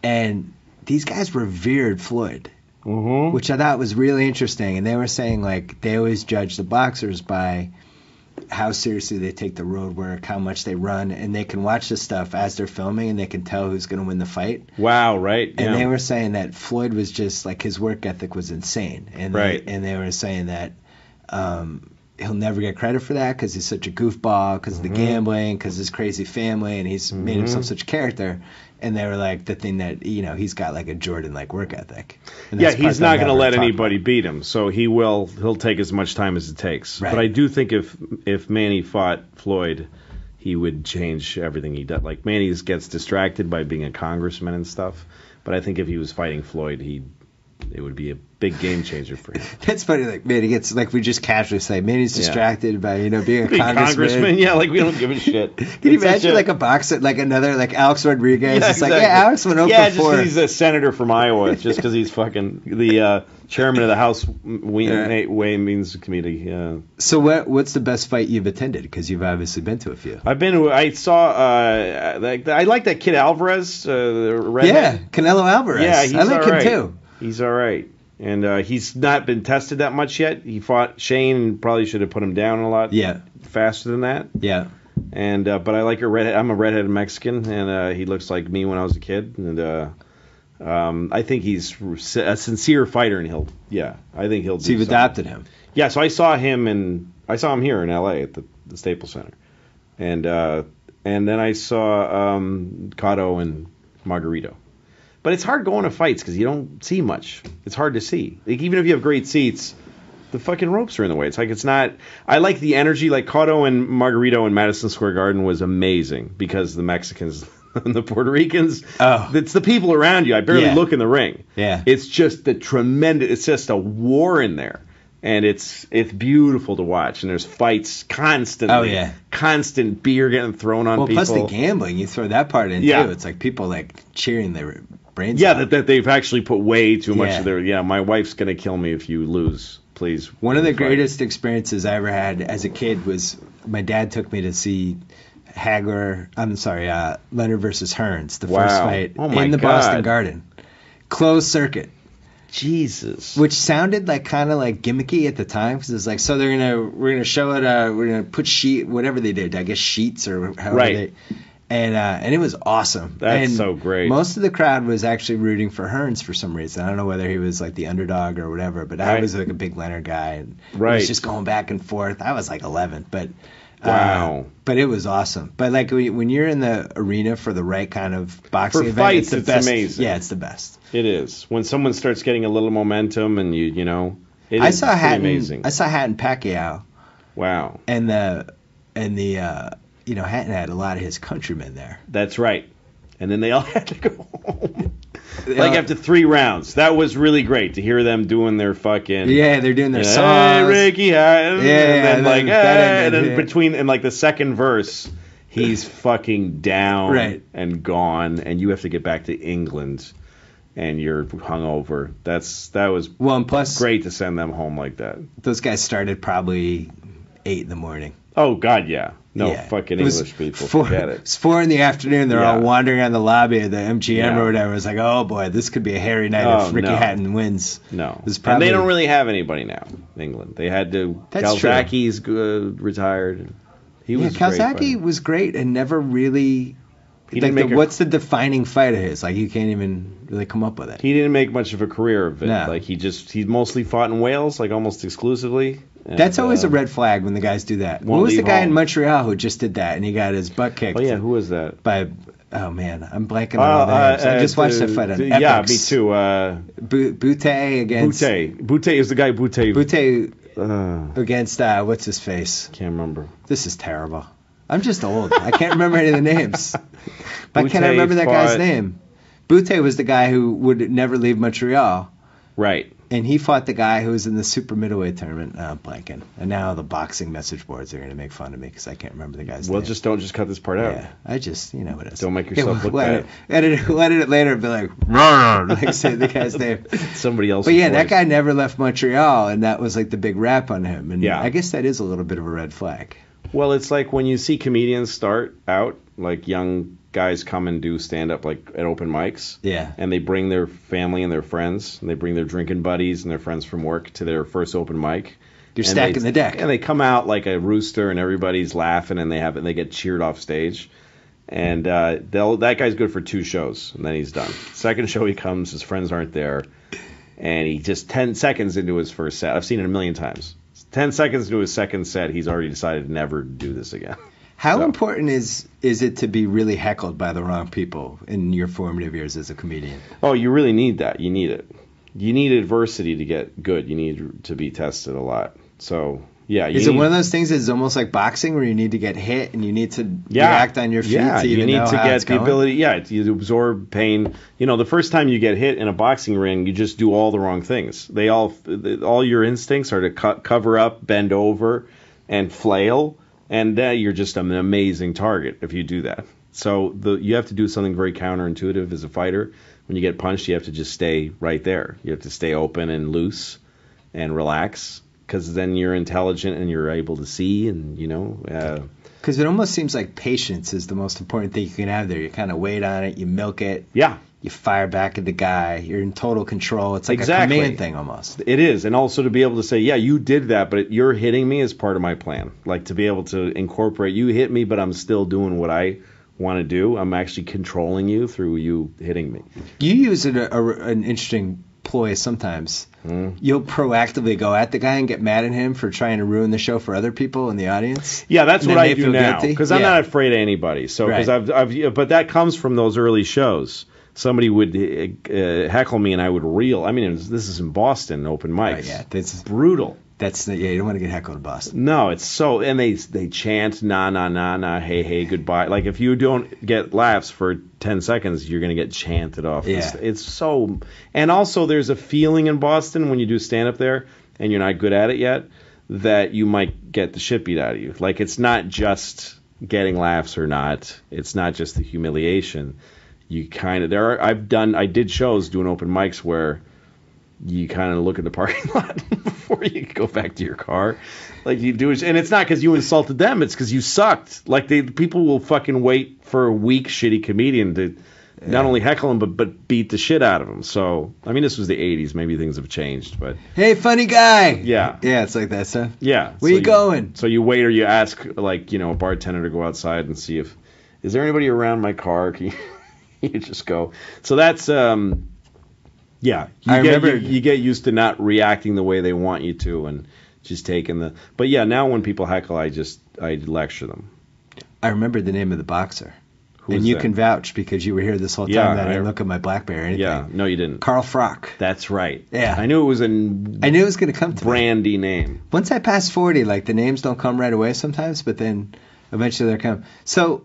and these guys revered Floyd. Which I thought was really interesting. And they were saying, like, they always judge the boxers by how seriously they take the road work, how much they run, and they can watch this stuff as they're filming, and they can tell who's going to win the fight. Wow, right. And they were saying that Floyd was just, like, his work ethic was insane. And they were saying that he'll never get credit for that because he's such a goofball, because of the gambling, because his crazy family, and he's made himself such a character. And they were like, the thing that, he's got like a Jordan-like work ethic. Yeah, he's not going to let anybody beat him, so he'll take as much time as it takes. Right. But I do think if Manny fought Floyd, he would change everything he does. Like, Manny gets distracted by being a congressman and stuff, but I think if he was fighting Floyd, it would be a big game changer for him. That's funny. Like, man, he gets, like, we just casually say, man, he's distracted by, being a congressman. Yeah, like, we don't give a shit. Can you imagine, like, a boxer, like another, like, Alex Rodriguez? Yeah, it's like, Alex went over just because he's a senator from Iowa, just because he's fucking the chairman of the House Ways Committee. Yeah. So what's the best fight you've attended? Because you've obviously been to a few. I saw, I like that kid Alvarez, the redhead. Yeah, Canelo Alvarez. Yeah, I like him too. He's all right. And he's not been tested that much yet. He fought Shane and probably should have put him down a lot faster than that. Yeah. And but I like a redhead. I'm a redheaded Mexican, and he looks like me when I was a kid. And I think he's a sincere fighter, and I think he'll do So you've adopted him? Yeah, so I saw him here in L.A. at the Staples Center. And then I saw Cotto and Margarito. But it's hard going to fights because you don't see much. It's hard to see. Like, even if you have great seats, the fucking ropes are in the way. It's like, it's not. I like the energy. Like, Cotto and Margarito in Madison Square Garden was amazing because the Mexicans and the Puerto Ricans. Oh. It's the people around you. I barely look in the ring. Yeah. It's just it's just a war in there. And it's beautiful to watch. And there's fights constantly. Oh, yeah. Constant beer getting thrown on people. Well, plus the gambling. You throw that part in, too. It's like people, like, cheering their brains out. that they've actually put way too much of their... Yeah, my wife's going to kill me if you lose. Please. One of the greatest experiences I ever had as a kid was my dad took me to see Leonard versus Hearns, the first fight in the Boston Garden. Closed circuit. Jesus. Which sounded like kind of like gimmicky at the time because it's like, so we're gonna show it, we're gonna put whatever they did, I guess sheets or however they, and it was awesome. That's so great. Most of the crowd was actually rooting for Hearns for some reason. I don't know whether he was like the underdog or whatever, but I was like a big Leonard guy, and it was just going back and forth. I was like 11, but. Wow. But it was awesome. But like when you're in the arena for the right kind of boxing event, fights, it's the best. Amazing. Yeah, it's the best. It is. When someone starts getting a little momentum and it is amazing. I saw Hatton Pacquiao. Wow. And Hatton had a lot of his countrymen there. That's right. And then they all had to go home. Like after 3 rounds. That was really great to hear them doing their fucking... Yeah, they're doing their songs. Hey, Ricky. And then between... In like the second verse, he's fucking down and gone, and you have to get back to England, and you're hungover. That was and plus, great to send them home like that. Those guys started probably 8 in the morning. Oh, God, yeah. No, fucking English people, forget it. It's 4 in the afternoon. They're all wandering on the lobby of the MGM or whatever. It's like, oh, boy, this could be a hairy night if Ricky Hatton wins. No. And they don't really have anybody now in England. They had to... Calzaki's retired. He was Calzaki was great and never really... what's the defining fight of his? Like, you can't even really come up with it. He didn't make much of a career of it. No. Like, he mostly fought in Wales, like almost exclusively. And, that's always a red flag when the guys do that. What was the guy in Montreal who just did that and he got his butt kicked? Oh, yeah, who was that? Oh, man, I'm blanking on the names. I just watched that fight on Epix. Yeah, me too. Boutte against... Boutte is the guy Boutte against what's his face? Can't remember. This is terrible. I'm just old. I can't remember any of the names. Why can't I remember that guy's name? Butte was the guy who would never leave Montreal. Right. And he fought the guy who was in the super middleweight tournament. I'm blanking. And now the boxing message boards are going to make fun of me because I can't remember the guy's name. Well, just don't cut this part out. Yeah, I just, you know what it is. Don't make yourself look bad. Edit it later and be like, like say the guy's name. Somebody else. But yeah, that guy never left Montreal, and that was like the big rap on him. And yeah. I guess that is a little bit of a red flag. Well, it's like when you see comedians start out, like young guys come and do stand-up like at open mics. Yeah. And they bring their family and their friends, and they bring their drinking buddies and their friends from work to their first open mic. You're stacking the deck. And they come out like a rooster, and everybody's laughing, and they get cheered off stage. And that guy's good for 2 shows, and then he's done. Second show he comes, his friends aren't there, and he just 10 seconds into his first set. I've seen it a million times. 10 seconds into his second set, he's already decided to never do this again. How important is it to be really heckled by the wrong people in your formative years as a comedian? Oh, you really need that. You need it. You need adversity to get good. You need to be tested a lot. So, yeah. Is it one of those things that's almost like boxing where you need to get hit and you need to react on your feet to even know how it's going? Yeah, you need to get the ability, to absorb pain. You know, the first time you get hit in a boxing ring, you just do all the wrong things. All your instincts are to cover up, bend over, and flail. And you're just an amazing target if you do that. So you have to do something very counterintuitive as a fighter. When you get punched, you have to just stay right there. You have to stay open and loose and relax, because then you're intelligent and you're able to see, and, you know. Because it almost seems like patience is the most important thing you can have there. You kind of wait on it, you milk it. Yeah. You fire back at the guy. You're in total control. It's like a command thing almost. It is. And also to be able to say, yeah, you did that, but you're hitting me as part of my plan. Like to be able to incorporate, you hit me, but I'm still doing what I want to do. I'm actually controlling you through you hitting me. You use an interesting ploy sometimes. You'll proactively go at the guy and get mad at him for trying to ruin the show for other people in the audience. Yeah, that's what I do now, because I'm not afraid of anybody. So because but that comes from those early shows. Somebody would heckle me and I would reel. I mean, this is in Boston, open mics. Right, yeah, that's brutal. You don't want to get heckled in Boston. No, it's so, and they chant nah nah nah nah hey hey goodbye. Like if you don't get laughs for 10 seconds, you're gonna get chanted off. Yeah. It's so, and also there's a feeling in Boston when you do stand up there and you're not good at it yet that you might get the shit beat out of you. Like it's not just getting laughs or not. It's not just the humiliation. You kind of I did shows doing open mics where you kind of look at the parking lot before you go back to your car, like you do it, and it's not because you insulted them, it's because you sucked. Like people will fucking wait for a weak shitty comedian to not only heckle him but beat the shit out of him. So I mean, this was the 80s, maybe things have changed, but hey, funny guy. Yeah, it's like that stuff. Yeah, where you going? So you wait, or you ask like a bartender to go outside and see if is there anybody around my car. You just go. So that's you get used to not reacting the way they want you to, and just taking the. But yeah, now when people heckle, I lecture them. I remember the name of the boxer, and you can vouch because you were here this whole time. That I didn't look at my BlackBerry or anything. Yeah, no, you didn't. Carl Frock. That's right. Yeah, I knew it was going to come to brandy name. Once I pass 40, like the names don't come right away sometimes, but then eventually they'll come. So,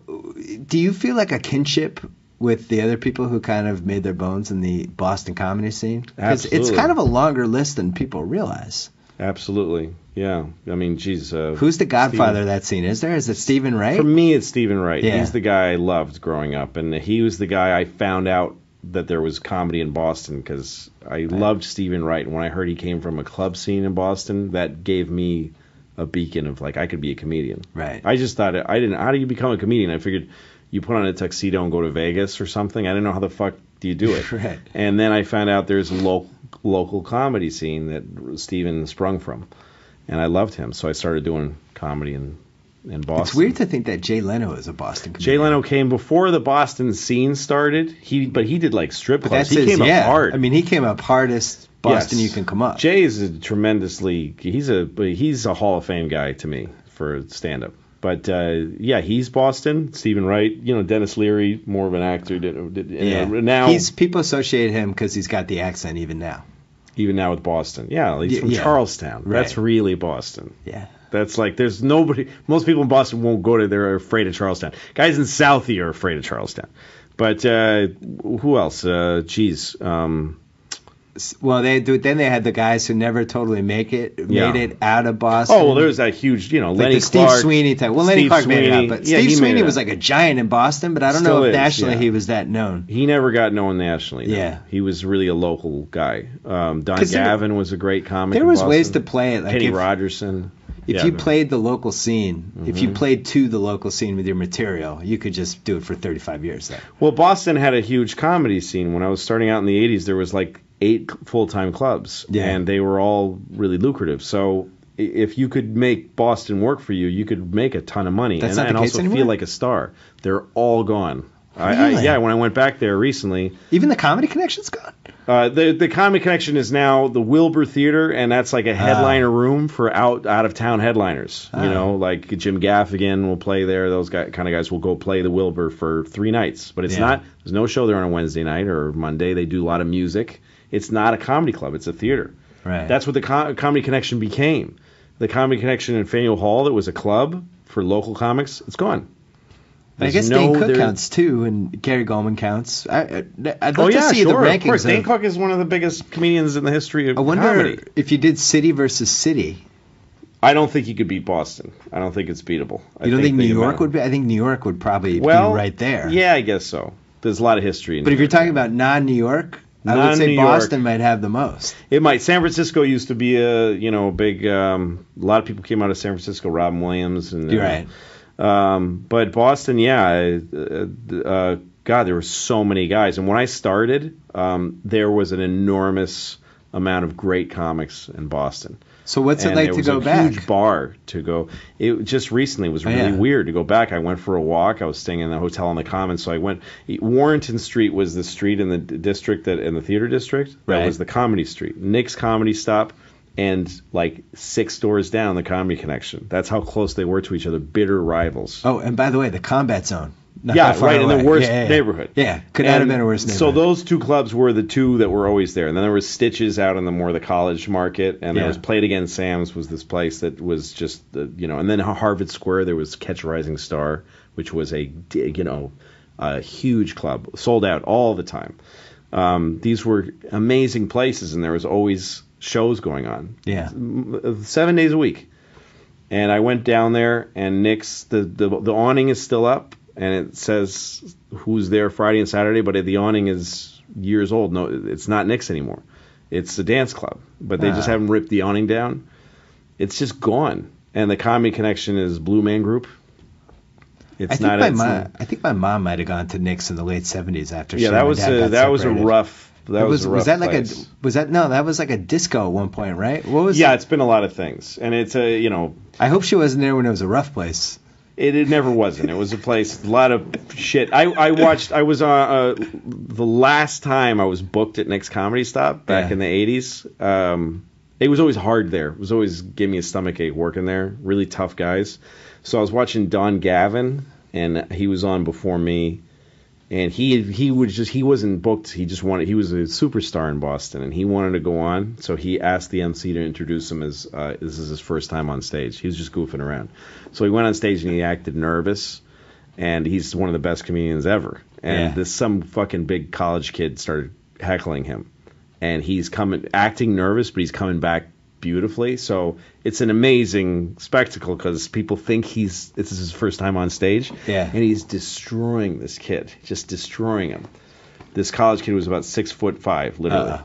do you feel like a kinship with the other people who kind of made their bones in the Boston comedy scene? Because it's kind of a longer list than people realize. Absolutely. Yeah. I mean, geez. Who's the godfather of that scene? Is it Stephen Wright? For me, it's Stephen Wright. Yeah. He's the guy I loved growing up, and he was the guy I found out that there was comedy in Boston because I loved Stephen Wright. And when I heard he came from a club scene in Boston, that gave me a beacon of like I could be a comedian. Right. I just thought how do you become a comedian? I figured you put on a tuxedo and go to Vegas or something. I didn't know how the fuck do you do it. Right. And then I found out there's a local comedy scene that Steven sprung from, and I loved him. So I started doing comedy in Boston. It's weird to think that Jay Leno is a Boston comedian. Jay Leno came before the Boston scene started. But he did like strip clubs. He came up hard. I mean, he came up hardest Boston you can come up. Jay is he's a Hall of Fame guy to me for stand up. But he's Boston. Stephen Wright, Dennis Leary, more of an actor. Now people associate him because he's got the accent even now. Even now with Boston. Yeah, he's from Yeah. Charlestown. Right. That's really Boston. Yeah. That's like, there's nobody, most people in Boston won't go to, they're afraid of Charlestown. Guys in Southie are afraid of Charlestown. But who else? Well, then they had the guys who never totally made it out of Boston. Oh, well, there's that huge, like Lenny the Steve Clark. Sweeney type. Well, Lenny Steve Clark made it out, Sweeney. but Yeah, Steve he made Sweeney it was out. like a giant in Boston, but I don't Still know if is, nationally yeah. he was that known. He never got known nationally. No. Yeah. He was really a local guy. Don 'Cause Gavin was a great comic. There in was Boston. ways to play it. Like Kenny if, Rogerson. If Yeah. you played the local scene, if you played to the local scene with your material, you could just do it for 35 years there. Well, Boston had a huge comedy scene. When I was starting out in the 80s, there was like 8 full-time clubs, Yeah. and they were all really lucrative. So if you could make Boston work for you, you could make a ton of money That's and not the case also anymore? feel like a star. They're all gone. Really? Yeah, when I went back there recently, Even the Comedy Connection's gone. the Comedy Connection is now the Wilbur Theater, and that's like a headliner room for out of town headliners. You know, like Jim Gaffigan will play there. Those kind of guys will go play the Wilbur for 3 nights. But it's not. There's no show there on a Wednesday night or Monday. They do a lot of music. It's not a comedy club. It's a theater. Right. That's what the Comedy Connection became. The Comedy Connection in Faneuil Hall, that was a club for local comics, it's gone. I guess Dane Cook counts too, and Gary Goldman counts. I'd love to see the rankings. Of course. Dane Cook is one of the biggest comedians in the history of comedy. I wonder if you did city versus city. I don't think you could beat Boston. I don't think it's beatable. You don't think New York would be? I think New York would probably be right there. Yeah, I guess so. There's a lot of history in But New if you're York. talking about non-New York, I would say Non-New York. Boston might have the most. It might. San Francisco used to be a big. A lot of people came out of San Francisco. Robin Williams and. You're right. But Boston, yeah. God, there were so many guys, and when I started, there was an enormous amount of great comics in Boston. So what's it like to go back? There was a huge bar to go. It just recently was really weird to go back. I went for a walk. I was staying in the hotel in the Commons, so I went. Warrenton Street was the street in the district in the theater district. That was the Comedy Street. Nick's Comedy Stop, and like 6 doors down, the Comedy Connection. That's how close they were to each other. Bitter rivals. Oh, and by the way, the Combat Zone. Not Yeah, that far right away. in the worst Yeah. neighborhood. Yeah, could not have been a worse neighborhood. So those 2 clubs were the 2 that were always there. And then there was Stitches out in the college market, and there was Play It Again Sam's was this place that was just and then Harvard Square there was Catch a Rising Star, which was a huge club, sold out all the time. These were amazing places, and there was always shows going on. Yeah, 7 days a week. And I went down there, and Nick's the awning is still up. And it says who's there Friday and Saturday, but the awning is years old. No, it's not Nick's anymore. It's a dance club, but they just haven't ripped the awning down. It's just gone. And the Comedy Connection is Blue Man Group. I think my mom might have gone to Nick's in the late 70s after. Yeah, that was a rough. That was a rough. That was like a disco at one point, right? What was? Yeah, it's been a lot of things, and it's I hope she wasn't there when it was a rough place. It never wasn't. It was a place, a lot of shit. I was the last time I was booked at Nick's Comedy Stop back in the 80s. It was always hard there. It was always give me a stomachache working there. Really tough guys. So I was watching Don Gavin, and he was on before me. And he wasn't booked. He was a superstar in Boston, and he wanted to go on. So he asked the MC to introduce him as this is his first time on stage. He was just goofing around. So he went on stage and he acted nervous, and he's one of the best comedians ever. And some fucking big college kid started heckling him, and he's acting nervous, but he's coming back beautifully. So it's an amazing spectacle because people think this is his first time on stage. Yeah. And he's destroying this kid, just destroying him. This college kid was about 6'5", literally.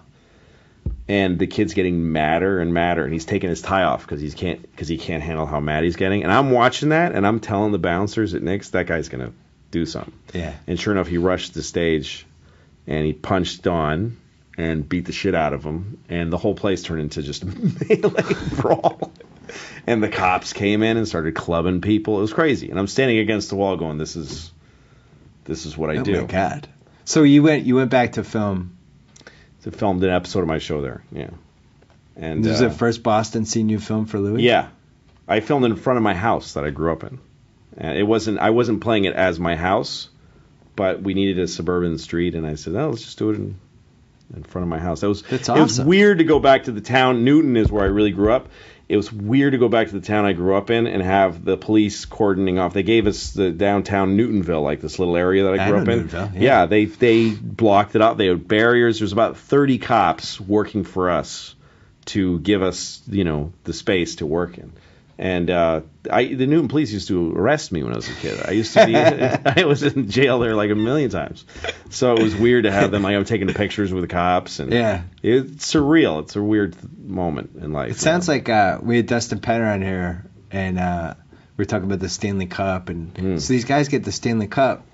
And the kid's getting madder and madder, and he's taking his tie off because he can't handle how mad he's getting. And I'm watching that, and I'm telling the bouncers at Nick's that guy's gonna do something. Yeah. And sure enough, he rushed the stage, and he punched Don and beat the shit out of him, and the whole place turned into just a melee brawl. And the cops came in and started clubbing people. It was crazy. And I'm standing against the wall going, this is what I do. Oh my God. So you went back to film. To filmed an episode of my show there, yeah. And this was the first Boston scene you filmed for Louie? Yeah. I filmed in front of my house that I grew up in. And I wasn't playing it as my house, but we needed a suburban street, and I said, let's just do it in in front of my house. That's awesome. It was weird to go back to the town. Newton is where I really grew up. It was weird to go back to the town I grew up in and have the police cordoning off. They gave us the downtown Newtonville, like this little area that I grew up in. Newtonville, yeah, they blocked it up. They had barriers. There's about 30 cops working for us to give us, the space to work in. And the Newton police used to arrest me when I was a kid. I was in jail there like a million times. So it was weird to have them. I'm taking pictures with the cops. And yeah. It's surreal. It's a weird moment in life. It sounds like we had Dustin Penner on here, and we were talking about the Stanley Cup. And so these guys get the Stanley Cup,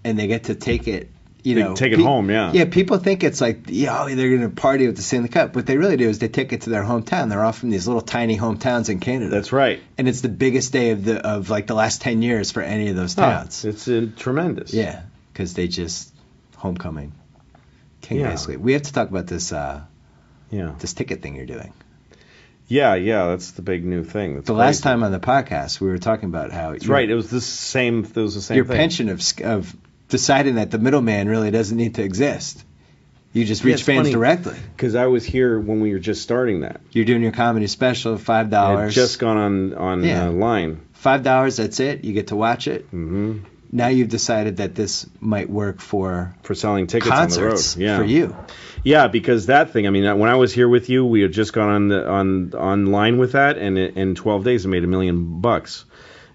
and they get to take it. Take it home, yeah. Yeah, people think it's like, they're going to party with the Stanley Cup. What they really do is they take it to their hometown. They're all from these little tiny hometowns in Canada. That's right. And it's the biggest day of the last 10 years for any of those towns. It's tremendous. Yeah, because they just homecoming. Basically. We have to talk about this this ticket thing you're doing. Yeah, that's the big new thing. That's crazy. Last time on the podcast, we were talking about how... That's right. It was the same your thing. pension of deciding that the middleman really doesn't need to exist. You just reach fans directly. Because I was here when we were just starting that. You're doing your comedy special, $5. I had just gone on line. $5, that's it. You get to watch it. Mm-hmm. Now you've decided that this might work for selling tickets concerts on the road. For you. Yeah, because that thing. I mean, when I was here with you, we had just gone on line with that, and in 12 days, it made $1 million,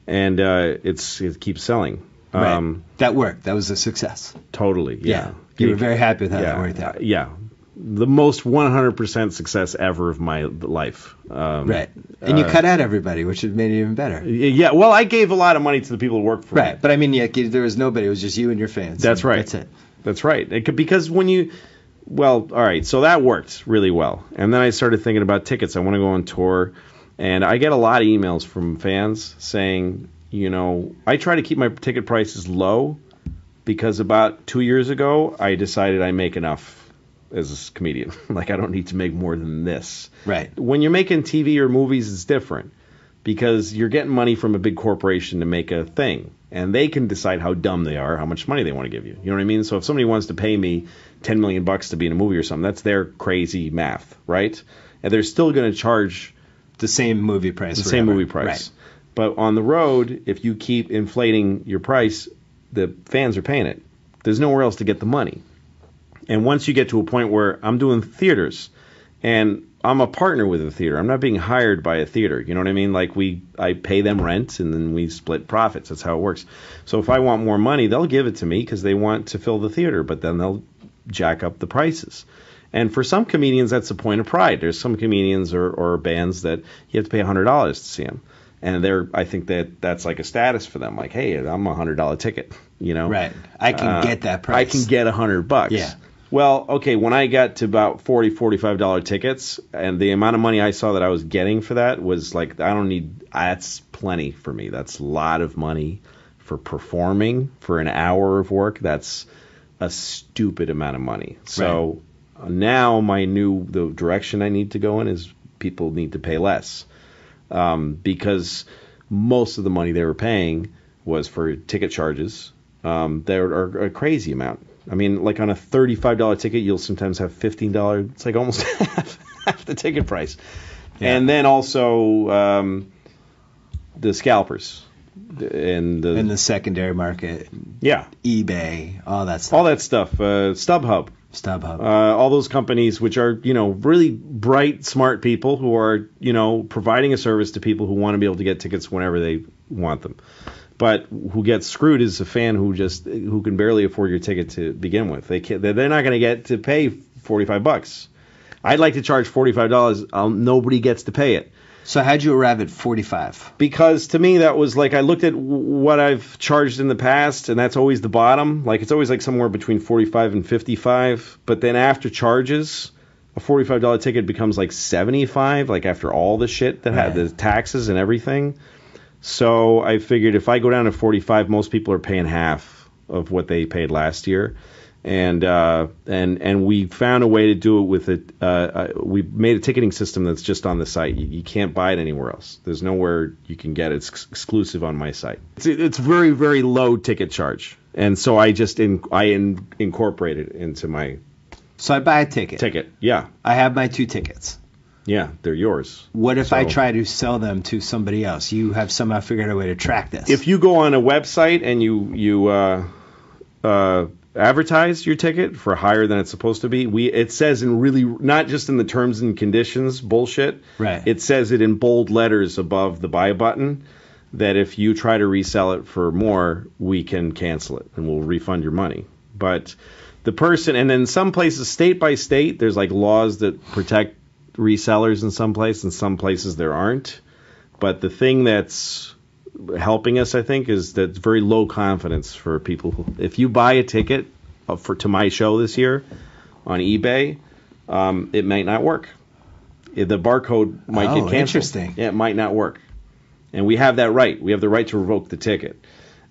and it keeps selling. Right. That worked. That was a success. Totally. Yeah. You were very happy with how that worked out. Yeah. The most 100% success ever of my life. Right. And you cut out everybody, which made it even better. Yeah. Well, I gave a lot of money to the people who worked for me. Right. But I mean, there was nobody. It was just you and your fans. That's right. That's it. That's right. Because when you... Well, all right. So that worked really well. And then I started thinking about tickets. I want to go on tour. And I get a lot of emails from fans saying... I try to keep my ticket prices low because about 2 years ago, I decided I make enough as a comedian. Like, I don't need to make more than this. Right. When you're making TV or movies, it's different because you're getting money from a big corporation to make a thing. And they can decide how dumb they are, how much money they want to give you. You know what I mean? So if somebody wants to pay me $10 million to be in a movie or something, that's their crazy math, right? And they're still going to charge the same movie price. The same movie price. Right. But on the road, if you keep inflating your price, the fans are paying it. There's nowhere else to get the money. And once you get to a point where I'm doing theaters, and I'm a partner with a theater. I'm not being hired by a theater. You know what I mean? Like I pay them rent, and then we split profits. That's how it works. So if I want more money, they'll give it to me because they want to fill the theater, but then they'll jack up the prices. And for some comedians, that's a point of pride. There's some comedians or bands that you have to pay $100 to see them. And I think that's like a status for them. Like, hey, I'm a $100 ticket, Right. I can get that price. I can get $100. Yeah. Well, okay, when I got to about $40, $45 tickets, and the amount of money I saw that I was getting for that was like, that's plenty for me. That's a lot of money for performing for an hour of work. That's a stupid amount of money. So now the direction I need to go in is people need to pay less. Because most of the money they were paying was for ticket charges. They are a crazy amount. I mean, like on a $35 ticket, you'll sometimes have $15. It's like almost half the ticket price. Yeah. And then also the scalpers and the secondary market. Yeah. eBay, all that stuff. All that stuff. StubHub. All those companies which are, really bright, smart people who are, providing a service to people who want to be able to get tickets whenever they want them. But who gets screwed is a fan who can barely afford your ticket to begin with. They're not going to get to pay $45. I'd like to charge $45. Nobody gets to pay it. So how'd you arrive at $45? Because to me that was like I looked at what I've charged in the past, and that's always the bottom. Like it's always like somewhere between $45 and $55. But then after charges, a $45 ticket becomes like $75. Like after all the shit that had the taxes and everything. So I figured if I go down to $45, most people are paying half of what they paid last year. And we found a way to do it with it. We made a ticketing system that's just on the site. You can't buy it anywhere else. There's nowhere you can get it. It's exclusive on my site. It's very, very low ticket charge. And so I just incorporated it into my So I buy a ticket. Ticket, yeah. I have my 2 tickets. Yeah, they're yours. What if I try to sell them to somebody else? You have somehow figured out a way to track this. If you go on a website and you advertise your ticket for higher than it's supposed to be, it says in really, not just in the terms and conditions bullshit. Right. It says it in bold letters above the buy button that if you try to resell it for more, we can cancel it and we'll refund your money. But the person, and then some places, state by state, there's like laws that protect resellers in some places, and some places there aren't. But the thing that's helping us, I think, is that it's very low confidence for people. If you buy a ticket to my show this year on eBay, it might not work. The barcode might get canceled. Interesting. Yeah, it might not work. And we have that right. We have the right to revoke the ticket.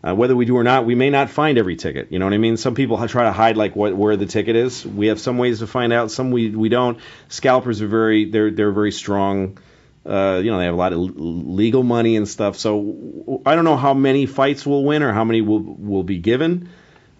Whether we do or not, we may not find every ticket. You know what I mean? Some people try to hide like where the ticket is. We have some ways to find out. Some we don't. Scalpers are they're very strong. They have a lot of legal money and stuff. So I don't know how many fights we'll win or how many will be given.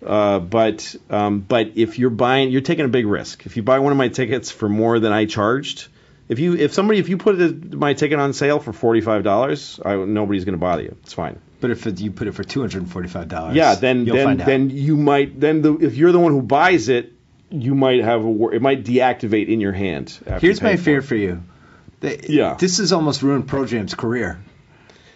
But if you're taking a big risk. If you buy one of my tickets for more than I charged, if you put my ticket on sale for $45, nobody's going to bother you. It's fine. But if you put it for $245, yeah, then you might if you're the one who buys it, you might have it might deactivate in your hand. Here's my fear for you. This has almost ruined Pro Jam's career.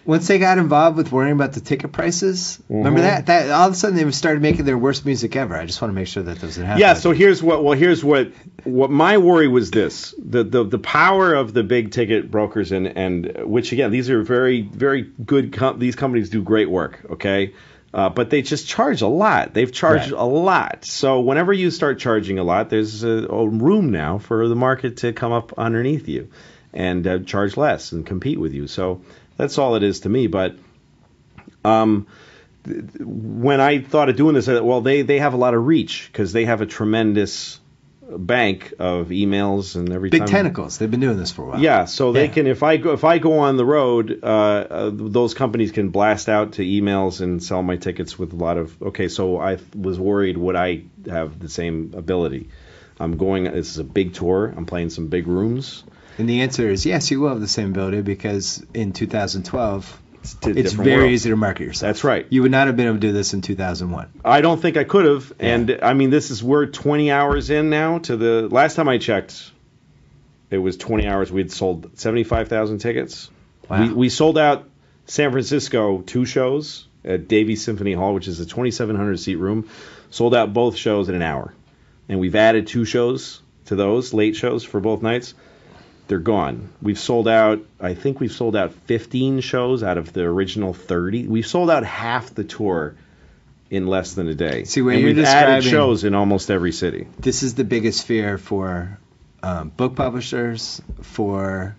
Once they got involved with worrying about the ticket prices, remember that all of a sudden they started making their worst music ever. I just want to make sure that doesn't happen. Yeah. So here's what my worry was this: the power of the big ticket brokers and which again these are very very good. These companies do great work. Okay. But they just charge a lot. They've charged a lot. So whenever you start charging a lot, there's a room now for the market to come up underneath you and charge less and compete with you. So that's all it is to me. But when I thought of doing this, they have a lot of reach because they have a tremendous bank of emails and everything. Big tentacles. They've been doing this for a while. Yeah, so they can. If I go on the road, those companies can blast out to emails and sell my tickets with a lot of. Okay, so I was worried would I have the same ability? This is a big tour. I'm playing some big rooms. And the answer is yes, you will have the same ability because in 2012, it's very easy to market yourself. That's right. You would not have been able to do this in 2001. I don't think I could have. Yeah. And I mean, we're 20 hours in now to the last time I checked. It was 20 hours. We'd sold 75,000 tickets. Wow. We sold out San Francisco 2 shows at Davies Symphony Hall, which is a 2,700 seat room. Sold out both shows in an hour. And we've added 2 shows to those, late shows for both nights. They're gone. We've sold out, I think we've sold out 15 shows out of the original 30. We've sold out half the tour in less than a day. See, when and you're we've added describing shows in almost every city. This is the biggest fear for book publishers, for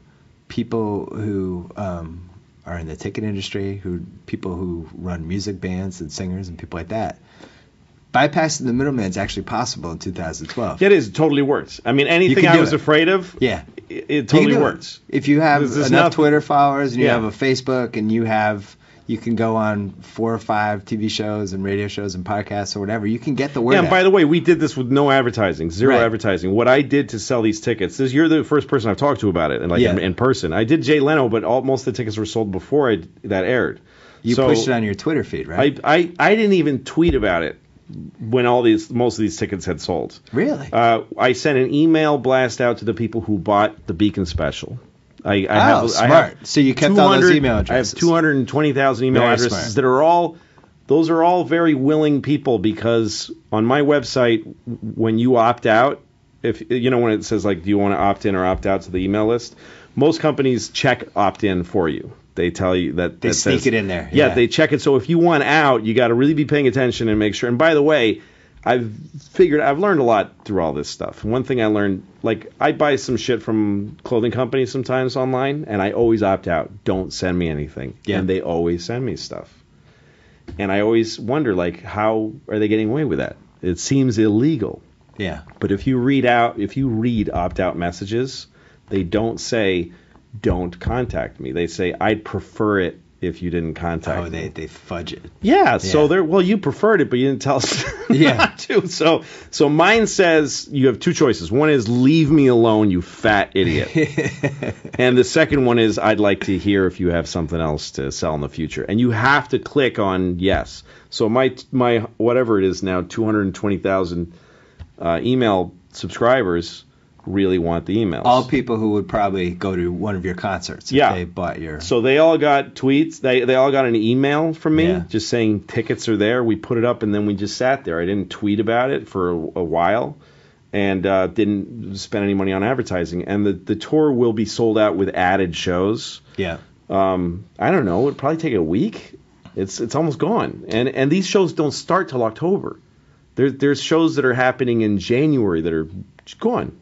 people who are in the ticket industry, people who run music bands and singers and people like that. Bypassing the middleman is actually possible in 2012. It is. It totally works. I mean, anything I was afraid of, it totally works. If you have enough Twitter followers and you have a Facebook and you can go on 4 or 5 TV shows and radio shows and podcasts or whatever, you can get the word out. Yeah, and by the way, we did this with no advertising, zero advertising. What I did to sell these tickets, you're the first person I've talked to about it, and in person. I did Jay Leno, but most of the tickets were sold before that aired. You pushed it on your Twitter feed, right? I didn't even tweet about it when most of these tickets had sold. Really? I sent an email blast out to the people who bought the Beacon special. Smart. So you kept all those email addresses. I have 220,000 email addresses that are all very willing people because on my website, when you opt out, if when it says like, do you want to opt in or opt out to the email list, most companies check opt in for you. They tell you that they sneak it in there. Yeah, they check it. So if you want out, you got to really be paying attention and make sure. And by the way, I've learned a lot through all this stuff. One thing I learned, like I buy some shit from clothing companies sometimes online, and I always opt out. Don't send me anything. Yeah. And they always send me stuff. And I always wonder, like, how are they getting away with that? It seems illegal. Yeah. But if you read opt-out messages, they don't say, don't contact me. They say, I'd prefer it if you didn't contact me. Oh, they fudge it. Yeah, so you preferred it, but you didn't tell us not to. So mine says you have two choices. One is leave me alone, you fat idiot. And the second one is I'd like to hear if you have something else to sell in the future. And you have to click on yes. So my whatever it is now, 220,000 email subscribers really want the emails. All people who would probably go to one of your concerts if they bought your... So they all got tweets. They all got an email from me just saying tickets are there. We put it up, and then we just sat there. I didn't tweet about it for a while and didn't spend any money on advertising. And the tour will be sold out with added shows. Yeah. I don't know. It would probably take a week. It's almost gone. And these shows don't start till October. There's shows that are happening in January that are just gone.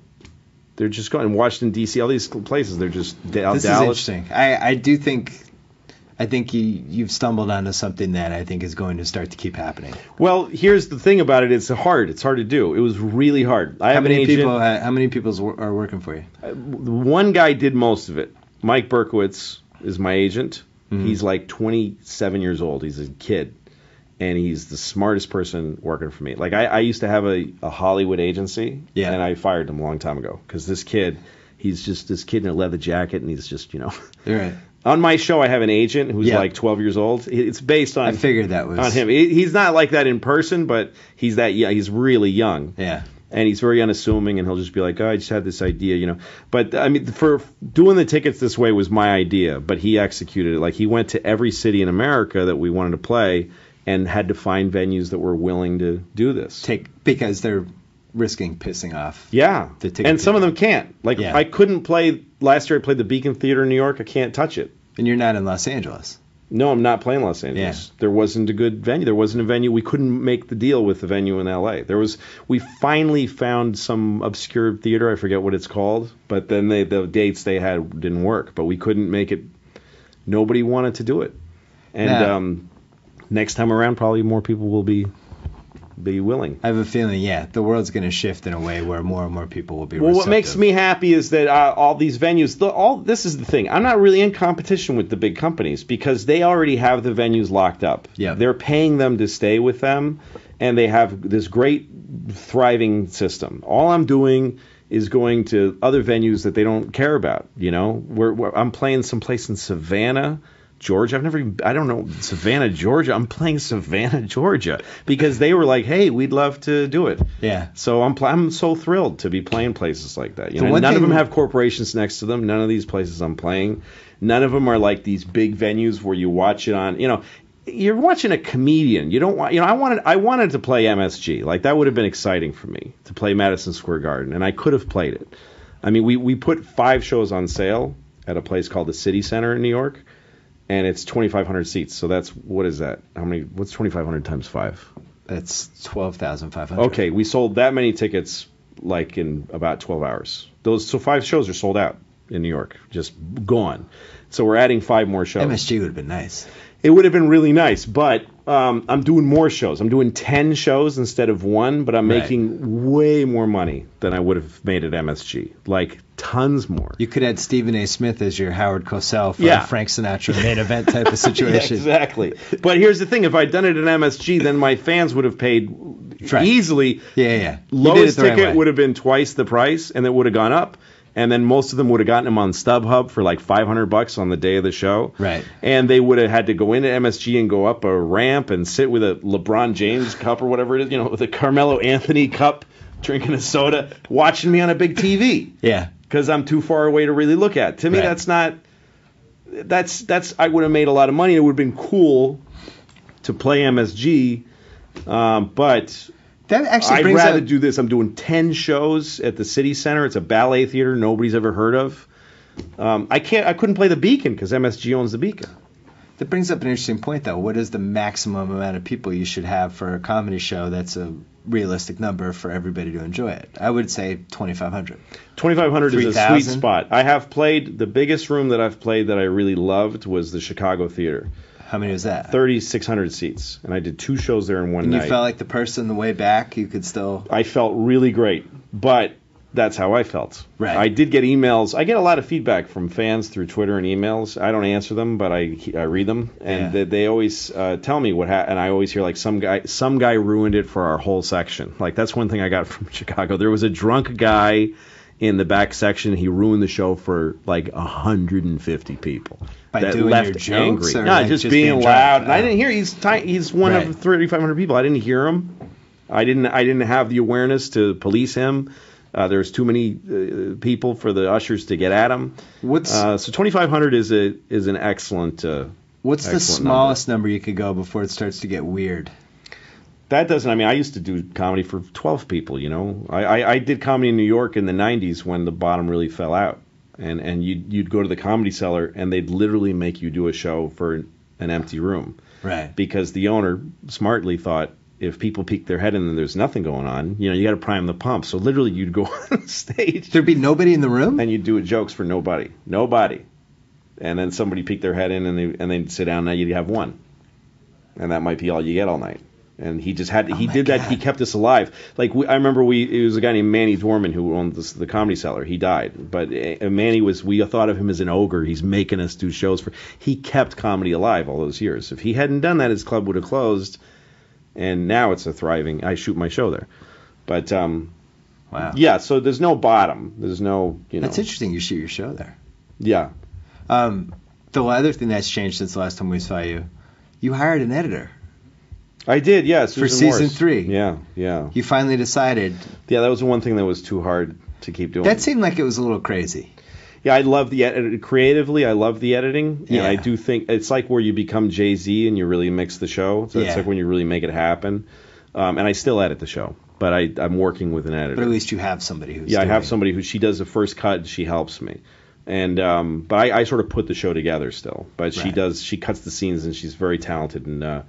They're just gone. In Washington, D.C., all these places, they're just Dallas. This is interesting. I do think you've stumbled onto something that I think is going to start to keep happening. Well, here's the thing about it. It's hard to do. It was really hard. How many people are working for you? One guy did most of it. Mike Berkowitz is my agent. Mm-hmm. He's like 27 years old. He's a kid. And he's the smartest person working for me. Like, I used to have a Hollywood agency, and I fired him a long time ago. Because this kid, he's just this kid in a leather jacket, and he's just, Right. On my show, I have an agent who's like 12 years old. It's based on... I figured that was... On him. He's not like that in person, but he's that young. He's really young. Yeah. And he's very unassuming, and he'll just be like, I just had this idea, But, I mean, for doing the tickets this way was my idea, but he executed it. Like, he went to every city in America that we wanted to play and had to find venues that were willing to do this. Because they're risking pissing off. Yeah. And some of them can't. Like, I couldn't play, last year I played the Beacon Theater in New York. I can't touch it. And you're not in Los Angeles. No, I'm not playing Los Angeles. Yeah. There wasn't a good venue. There wasn't a venue. We couldn't make the deal with the venue in L.A. We finally found some obscure theater. I forget what it's called. But then the dates they had didn't work. But we couldn't make it. Nobody wanted to do it. And next time around, probably more people will be willing. I have a feeling, the world's going to shift in a way where more and more people will be receptive. Well, what makes me happy is that all these venues, this is the thing. I'm not really in competition with the big companies because they already have the venues locked up. Yep. They're paying them to stay with them, and they have this great, thriving system. All I'm doing is going to other venues that they don't care about. I'm playing someplace in Savannah, Georgia. I don't know, Savannah, Georgia. I'm playing Savannah, Georgia because they were like, hey, we'd love to do it. Yeah. So I'm so thrilled to be playing places like that. None of them have corporations next to them. None of these places I'm playing. None of them are like these big venues where you watch it on, you're watching a comedian. You don't want, I wanted to play MSG. Like that would have been exciting for me to play Madison Square Garden, and I could have played it. I mean, we put 5 shows on sale at a place called the City Center in New York. And it's 2,500 seats. So what is that? What's 2,500 times 5? That's 12,500. Okay, we sold that many tickets like in about 12 hours. 5 shows are sold out in New York, just gone. So we're adding 5 more shows. MSG would have been nice. It would have been really nice, but I'm doing more shows. I'm doing 10 shows instead of 1, but I'm making way more money than I would have made at MSG. Like, tons more. You could add Stephen A. Smith as your Howard Cosell for Frank Sinatra main event type of situation. Exactly. But here's the thing. If I'd done it at MSG, then my fans would have paid easily. Yeah. Lowest ticket would have been twice the price, and it would have gone up. And then most of them would have gotten them on StubHub for like $500 on the day of the show. Right. And they would have had to go into MSG and go up a ramp and sit with a LeBron James cup or whatever it is, with a Carmelo Anthony cup, drinking a soda, watching me on a big TV. Yeah. Because I'm too far away to really look at. To me, that's I would have made a lot of money. It would have been cool to play MSG, but... That actually I'd rather do this. I'm doing 10 shows at the City Center. It's a ballet theater nobody's ever heard of. I couldn't play the Beacon because MSG owns the Beacon. That brings up an interesting point, though. What is the maximum amount of people you should have for a comedy show that's a realistic number for everybody to enjoy it? I would say 2,500. 2,500 is a sweet spot. I have played, the biggest room that I've played that I really loved was the Chicago Theater. How many was that? 3,600 seats, and I did 2 shows there in one night. And you felt like the person on the way back, you could still... I felt really great, but that's how I felt. Right. I did get emails. I get a lot of feedback from fans through Twitter and emails. I don't answer them, but I read them, and they always tell me what happened. And I always hear like some guy ruined it for our whole section. Like that's one thing I got from Chicago. There was a drunk guy in the back section. He ruined the show for like 150 people. By that doing left your jokes, angry. or No, like just just being being loud. drunk? And I didn't hear. He's one Right. of 3,500 people. I didn't hear him. I didn't have the awareness to police him. There's too many people for the ushers to get at him. So 2,500 is an excellent. What's the excellent smallest number you could go before it starts to get weird? That doesn't. I mean, I used to do comedy for 12 people. You know, I did comedy in New York in the 90s when the bottom really fell out, and you'd go to the Comedy Cellar and they'd literally make you do a show for an empty room, Right. because the owner smartly thought, if people peek their head in and there's nothing going on, you know, you got to prime the pump. So literally, you'd go on stage There'd be nobody in the room? and you'd do jokes for nobody, and then somebody peeked their head in and they'd sit down. Now you'd have one, and that might be all you get all night. And he just had he did that. He kept us alive. Like I remember it was a guy named Manny Dworman who owned the Comedy Cellar. He died, but Manny we thought of him as an ogre. He's making us do shows he kept comedy alive all those years. If he hadn't done that, his club would have closed. And now it's a thriving. I shoot my show there, but Wow. yeah. So there's no bottom. There's no, you know. That's interesting. You shoot your show there. Yeah. The other thing that's changed since the last time we saw you, you hired an editor I did. Yeah. for Susan season Morris. 3. Yeah. Yeah. You finally decided. Yeah. That was the one thing that was too hard to keep doing. That seemed like it was a little crazy. Yeah, I love the creatively. I love the editing, Yeah. and I do think it's like where you become Jay-Z and you really mix the show. So Yeah. it's like when you really make it happen. And I still edit the show, but I'm working with an editor. But at least you have somebody who's I doing have it. somebody who she does the first cut. And she helps me, and but I sort of put the show together still. But Right. she cuts the scenes, and she's very talented. And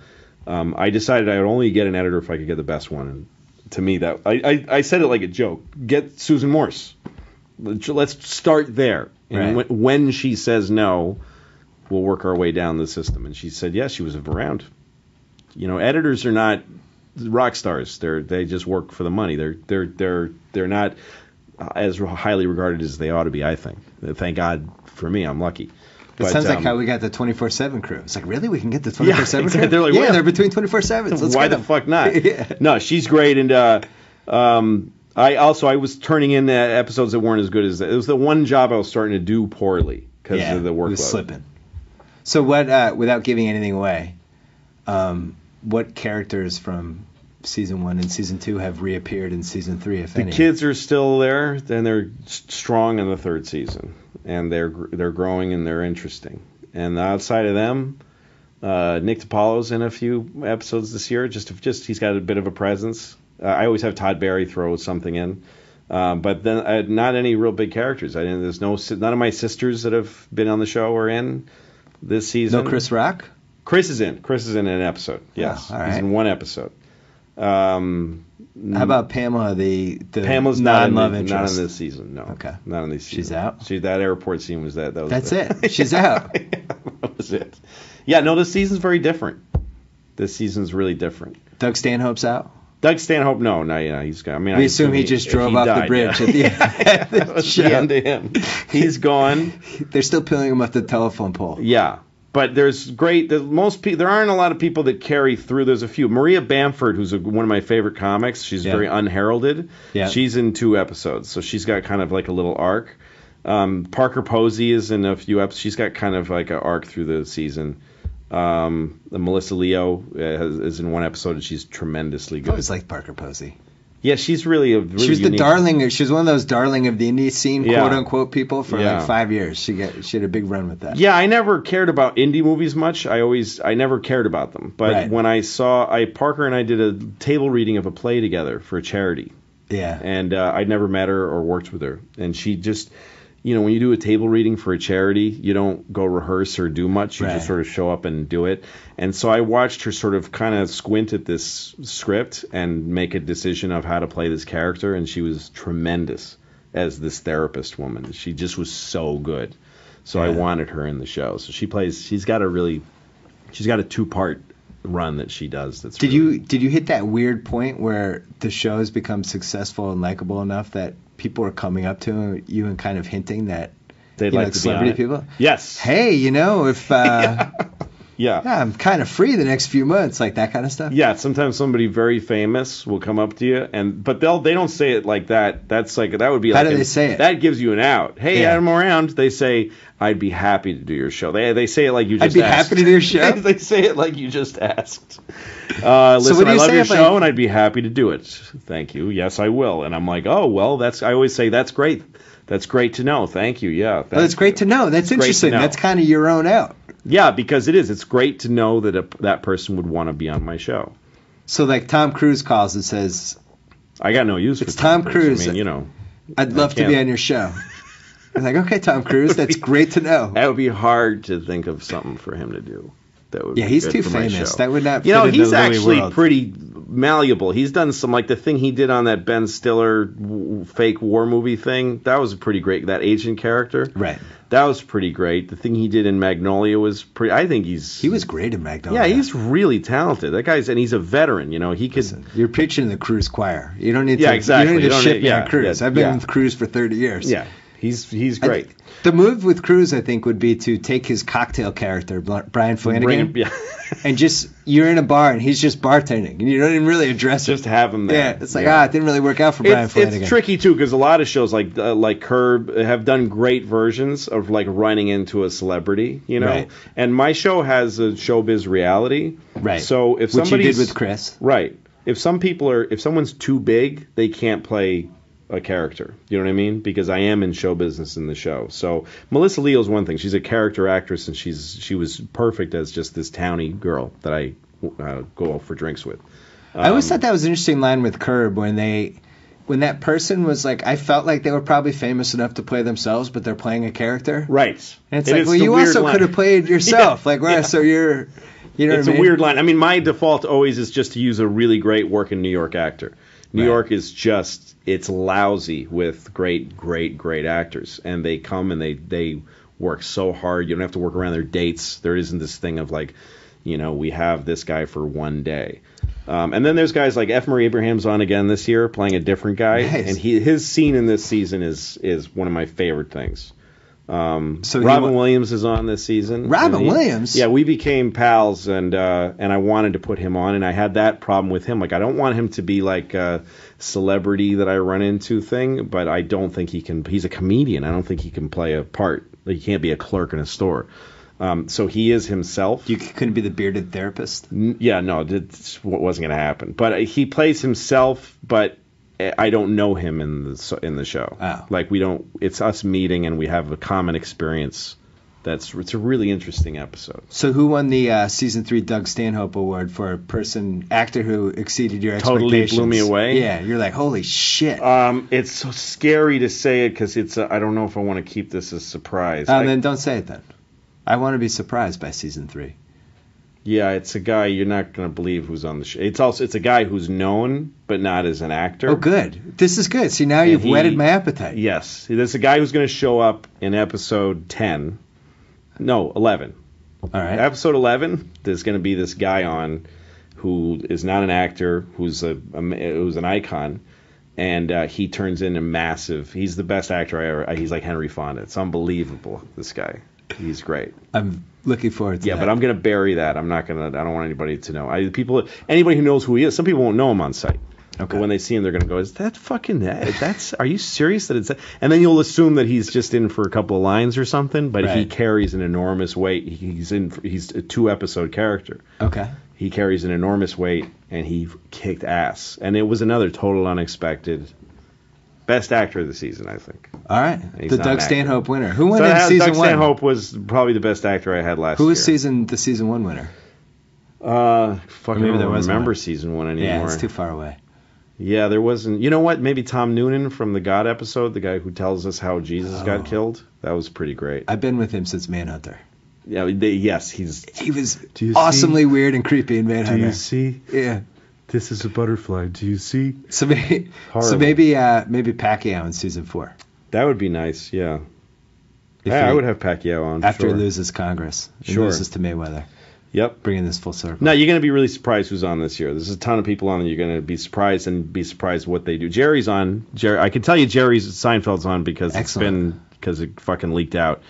I decided I would only get an editor if I could get the best one. And to me, that I said it like a joke. Get Susan Morse. Let's start there. And Right. when she says no, we'll work our way down the system. And she said yes. She was around. You know, editors are not rock stars. They just work for the money. They're not as highly regarded as they ought to be. I think. Thank God for me. I'm lucky. It sounds like how we got the 24/7 crew. It's like, really? We can get the 24/7 exactly. crew? They're like, yeah, well, they're between 24/7s. Let's why get the them. fuck not? Yeah. No, she's great. And I was turning in episodes that weren't as good as that. It was the one job I was starting to do poorly because of the workload. It was slipping. So what? Without giving anything away, what characters from season 1 and season 2 have reappeared in season 3, if any? The kids are still there, and they're strong in the 3rd season, and they're growing and they're interesting. And outside of them, Nick DiPaolo's in a few episodes this year. Just he's got a bit of a presence. I always have Todd Barry throw something in, but then not any real big characters. There's none of my sisters that have been on the show are in this season. No Chris Rock? Chris is in. Chris is in an episode. Yes, all right. He's in one episode. How about Pamela, the Pamela's not in non-love interest? Not in this season. No. Okay. Not in this season. She's out? That airport scene was that. That's it. She's out. That was it. Yeah. No, this season's very different. This season's really different. Doug Stanhope's out? Doug Stanhope, no, he's gone. I mean, We assume he just drove off the bridge at the end of the show. The end of him. He's gone. They're still peeling him off the telephone pole. Yeah. But there aren't a lot of people that carry through. There's a few. Maria Bamford, who's one of my favorite comics. She's very unheralded. Yeah. She's in 2 episodes, so she's got kind of like a little arc. Parker Posey is in a few episodes. She's got kind of like an arc through the season. Melissa Leo is in 1 episode, and she's tremendously good. I always liked Parker Posey. Yeah, she's really she was unique. the darling. She was one of those darling of the indie scene, Yeah. quote unquote, people for Yeah. like 5 years. She had a big run with that. Yeah, I never cared about indie movies much. I never cared about them. But when Parker and I did a table reading of a play together for a charity. Yeah. And I'd never met her or worked with her. And she just, when you do a table reading for a charity, you don't go rehearse or do much. You just sort of show up and do it. And so I watched her sort of kind of squint at this script and make a decision of how to play this character. And she was tremendous as this therapist woman. She just was so good. So I wanted her in the show. So she's got a 2-part run that she does. That's Did you hit that weird point where the show has become successful and likable enough that people are coming up to you and kind of hinting that they'd like to celebrity be on it? people? Yes. Hey, if Yeah. I'm kind of free the next few months, like that kind of stuff. Yeah, sometimes somebody very famous will come up to you, but they don't say it like that. That's like that would be. How like do they say it? That gives you an out. Hey, Yeah. I'm around. They say I'd be happy to do your show. They say it like you just. I'd be asked. happy to do your show. They say it like you just asked. Listen, what do I you love say your if show, and I'd be happy to do it. Thank you. Yes, I will. And I'm like, oh well, I always say that's great. That's great to know. Thank you. Yeah. Well, that's great to know. That's interesting. know. That's kind of your own out. Yeah, because it is. It's great to know that that person would want to be on my show. So like Tom Cruise calls and says, I got no use for It's Tom Cruise. I mean, I'd love to be on your show. I'm like, okay, Tom Cruise, that's great to know. That would be hard to think of something for him to do. That would Yeah, be he's good too for my famous. show. That would not fit into he's the Louie actually world. pretty malleable. He's done some, like the thing he did on that Ben Stiller fake war movie thing. That was pretty great. That agent character. Right. That was pretty great. The thing he did in Magnolia was pretty. I think He was great in Magnolia. Yeah, he's really talented. That guy's, and he's a veteran. He could. Listen, you're preaching the Cruise choir. You don't need Yeah, to. exactly. You don't need to You don't ship need- me yeah, on Cruise. yeah, I've been yeah. with Cruise for 30 years. Yeah, he's great. The move with Cruise, I think, would be to take his cocktail character, Brian Flanagan, and you're in a bar and he's just bartending, and you don't even really address it. Just have him there. Yeah, it's like, it didn't really work out for Brian Flanagan. It's tricky too because a lot of shows like Curb have done great versions of like running into a celebrity, Right. And my show has a showbiz reality, Right. So if Which you somebody's did with Chris, right? If someone's too big, they can't play a character. You know what I mean? Because I am in show business in the show. So Melissa Leo's one thing. She's a character actress, and she was perfect as just this towny girl that I go out for drinks with. I always thought that was an interesting line with Curb when that person was like, I felt like they were probably famous enough to play themselves, but they're playing a character. Right. And it's like, well, you also could have played yourself. So you're, It's a weird line. I mean, my default always is just to use a really great working New York actor. New York is it's lousy with great actors. And they come and they work so hard. You don't have to work around their dates. There isn't this thing of like, we have this guy for one day. And then there's guys like F. Murray Abraham's on again this year playing a different guy. Nice. And his scene in this season is one of my favorite things. So Robin Williams is on this season. Robin Williams? Yeah, we became pals, and I wanted to put him on, and I had that problem with him. Like, I don't want him to be like a celebrity that I run into thing, but I don't think he can. He's a comedian. I don't think he can play a part. Like, he can't be a clerk in a store. So he is himself. You couldn't be the bearded therapist? Yeah, no, it wasn't going to happen. But he plays himself, but I don't know him in the show. Oh. Like, we don't. It's us meeting, and we have a common experience. It's a really interesting episode. So who won the season 3 Doug Stanhope Award for actor who exceeded your expectations? Totally blew me away. Yeah, you're like, holy shit. It's so scary to say it because I don't know if I want to keep this a surprise. Then don't say it then. I want to be surprised by season 3. Yeah, it's a guy you're not going to believe who's on the show. It's a guy who's known but not as an actor. Oh, good. This is good. See, now you've whetted my appetite. Yes. There's a guy who's going to show up in episode 10. No, 11. All right. Episode 11, there's going to be this guy on who is not an actor, who's an icon, and he turns into massive. He's the best actor I ever. He's like Henry Fonda. It's unbelievable. This guy. He's great. I'm looking forward to that. Yeah, but I'm going to bury that. I don't want anybody to know. Anybody who knows who he is, some people won't know him on sight. Okay. But when they see him, they're going to go, "Is that fucking that? Are you serious that it's that?" And then you'll assume that he's just in for a couple of lines or something. But he carries an enormous weight. He's a 2-episode character. Okay. He carries an enormous weight, and he kicked ass. And it was another total unexpected. Best actor of the season, I think. All right. He's The not Doug an actor. Stanhope winner. Who won in season 1? Doug Stanhope was probably the best actor I had last year. Who was the season 1 winner? Fucking Maybe don't there was remember one. season 1 anymore. Yeah, it's too far away. Yeah, there wasn't. You know what? Maybe Tom Noonan from the God episode, the guy who tells us how Jesus got killed. That was pretty great. I've been with him since Manhunter. Yeah, yes, he was awesomely weird and creepy in Manhunter. Do you see? Yeah. This is a butterfly. Do you see? So maybe Pacquiao in season 4. That would be nice. Yeah. I would have Pacquiao on after sure. he loses Congress. He Sure. loses to Mayweather. Yep. Bringing this full circle. No, you're going to be really surprised who's on this year. There's a ton of people on, and you're going to be surprised what they do. Jerry's on. I can tell you Seinfeld's on because it fucking leaked out.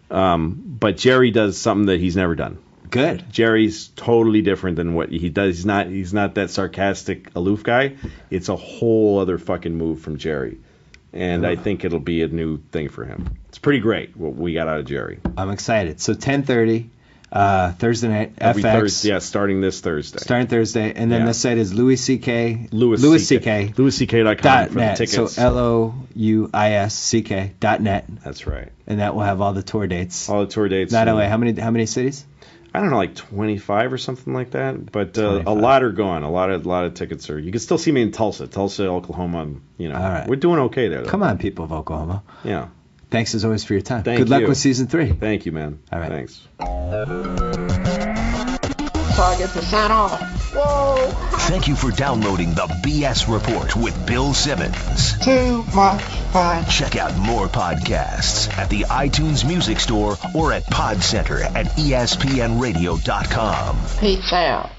But Jerry does something that he's never done. Good. Jerry's totally different than what he does. He's not that sarcastic, aloof guy. It's a whole other fucking move from Jerry. And I think it'll be a new thing for him. It's pretty great what we got out of Jerry. I'm excited. So 10:30 Thursday night, Every FX. Thursday, starting this Thursday. Starting Thursday. And then the site is Louie CK. LouisCK.com for the tickets. So LOUISCK.net. That's right. And that will have all the tour dates. All the tour dates. Not LA. How many cities? I don't know, like 25 or something like that. But a lot are gone. A lot of tickets are. You can still see me in Tulsa, Oklahoma. You know, all right. We're doing okay there, though. Come on, people of Oklahoma. Yeah. Thanks as always for your time. Good luck with season 3. Thank you, man. All right. Thanks. So I get to sign off. Whoa! Thank you for downloading the BS Report with Bill Simmons. Too much fun. Check out more podcasts at the iTunes Music Store or at Pod Center at ESPNradio.com. Peace out.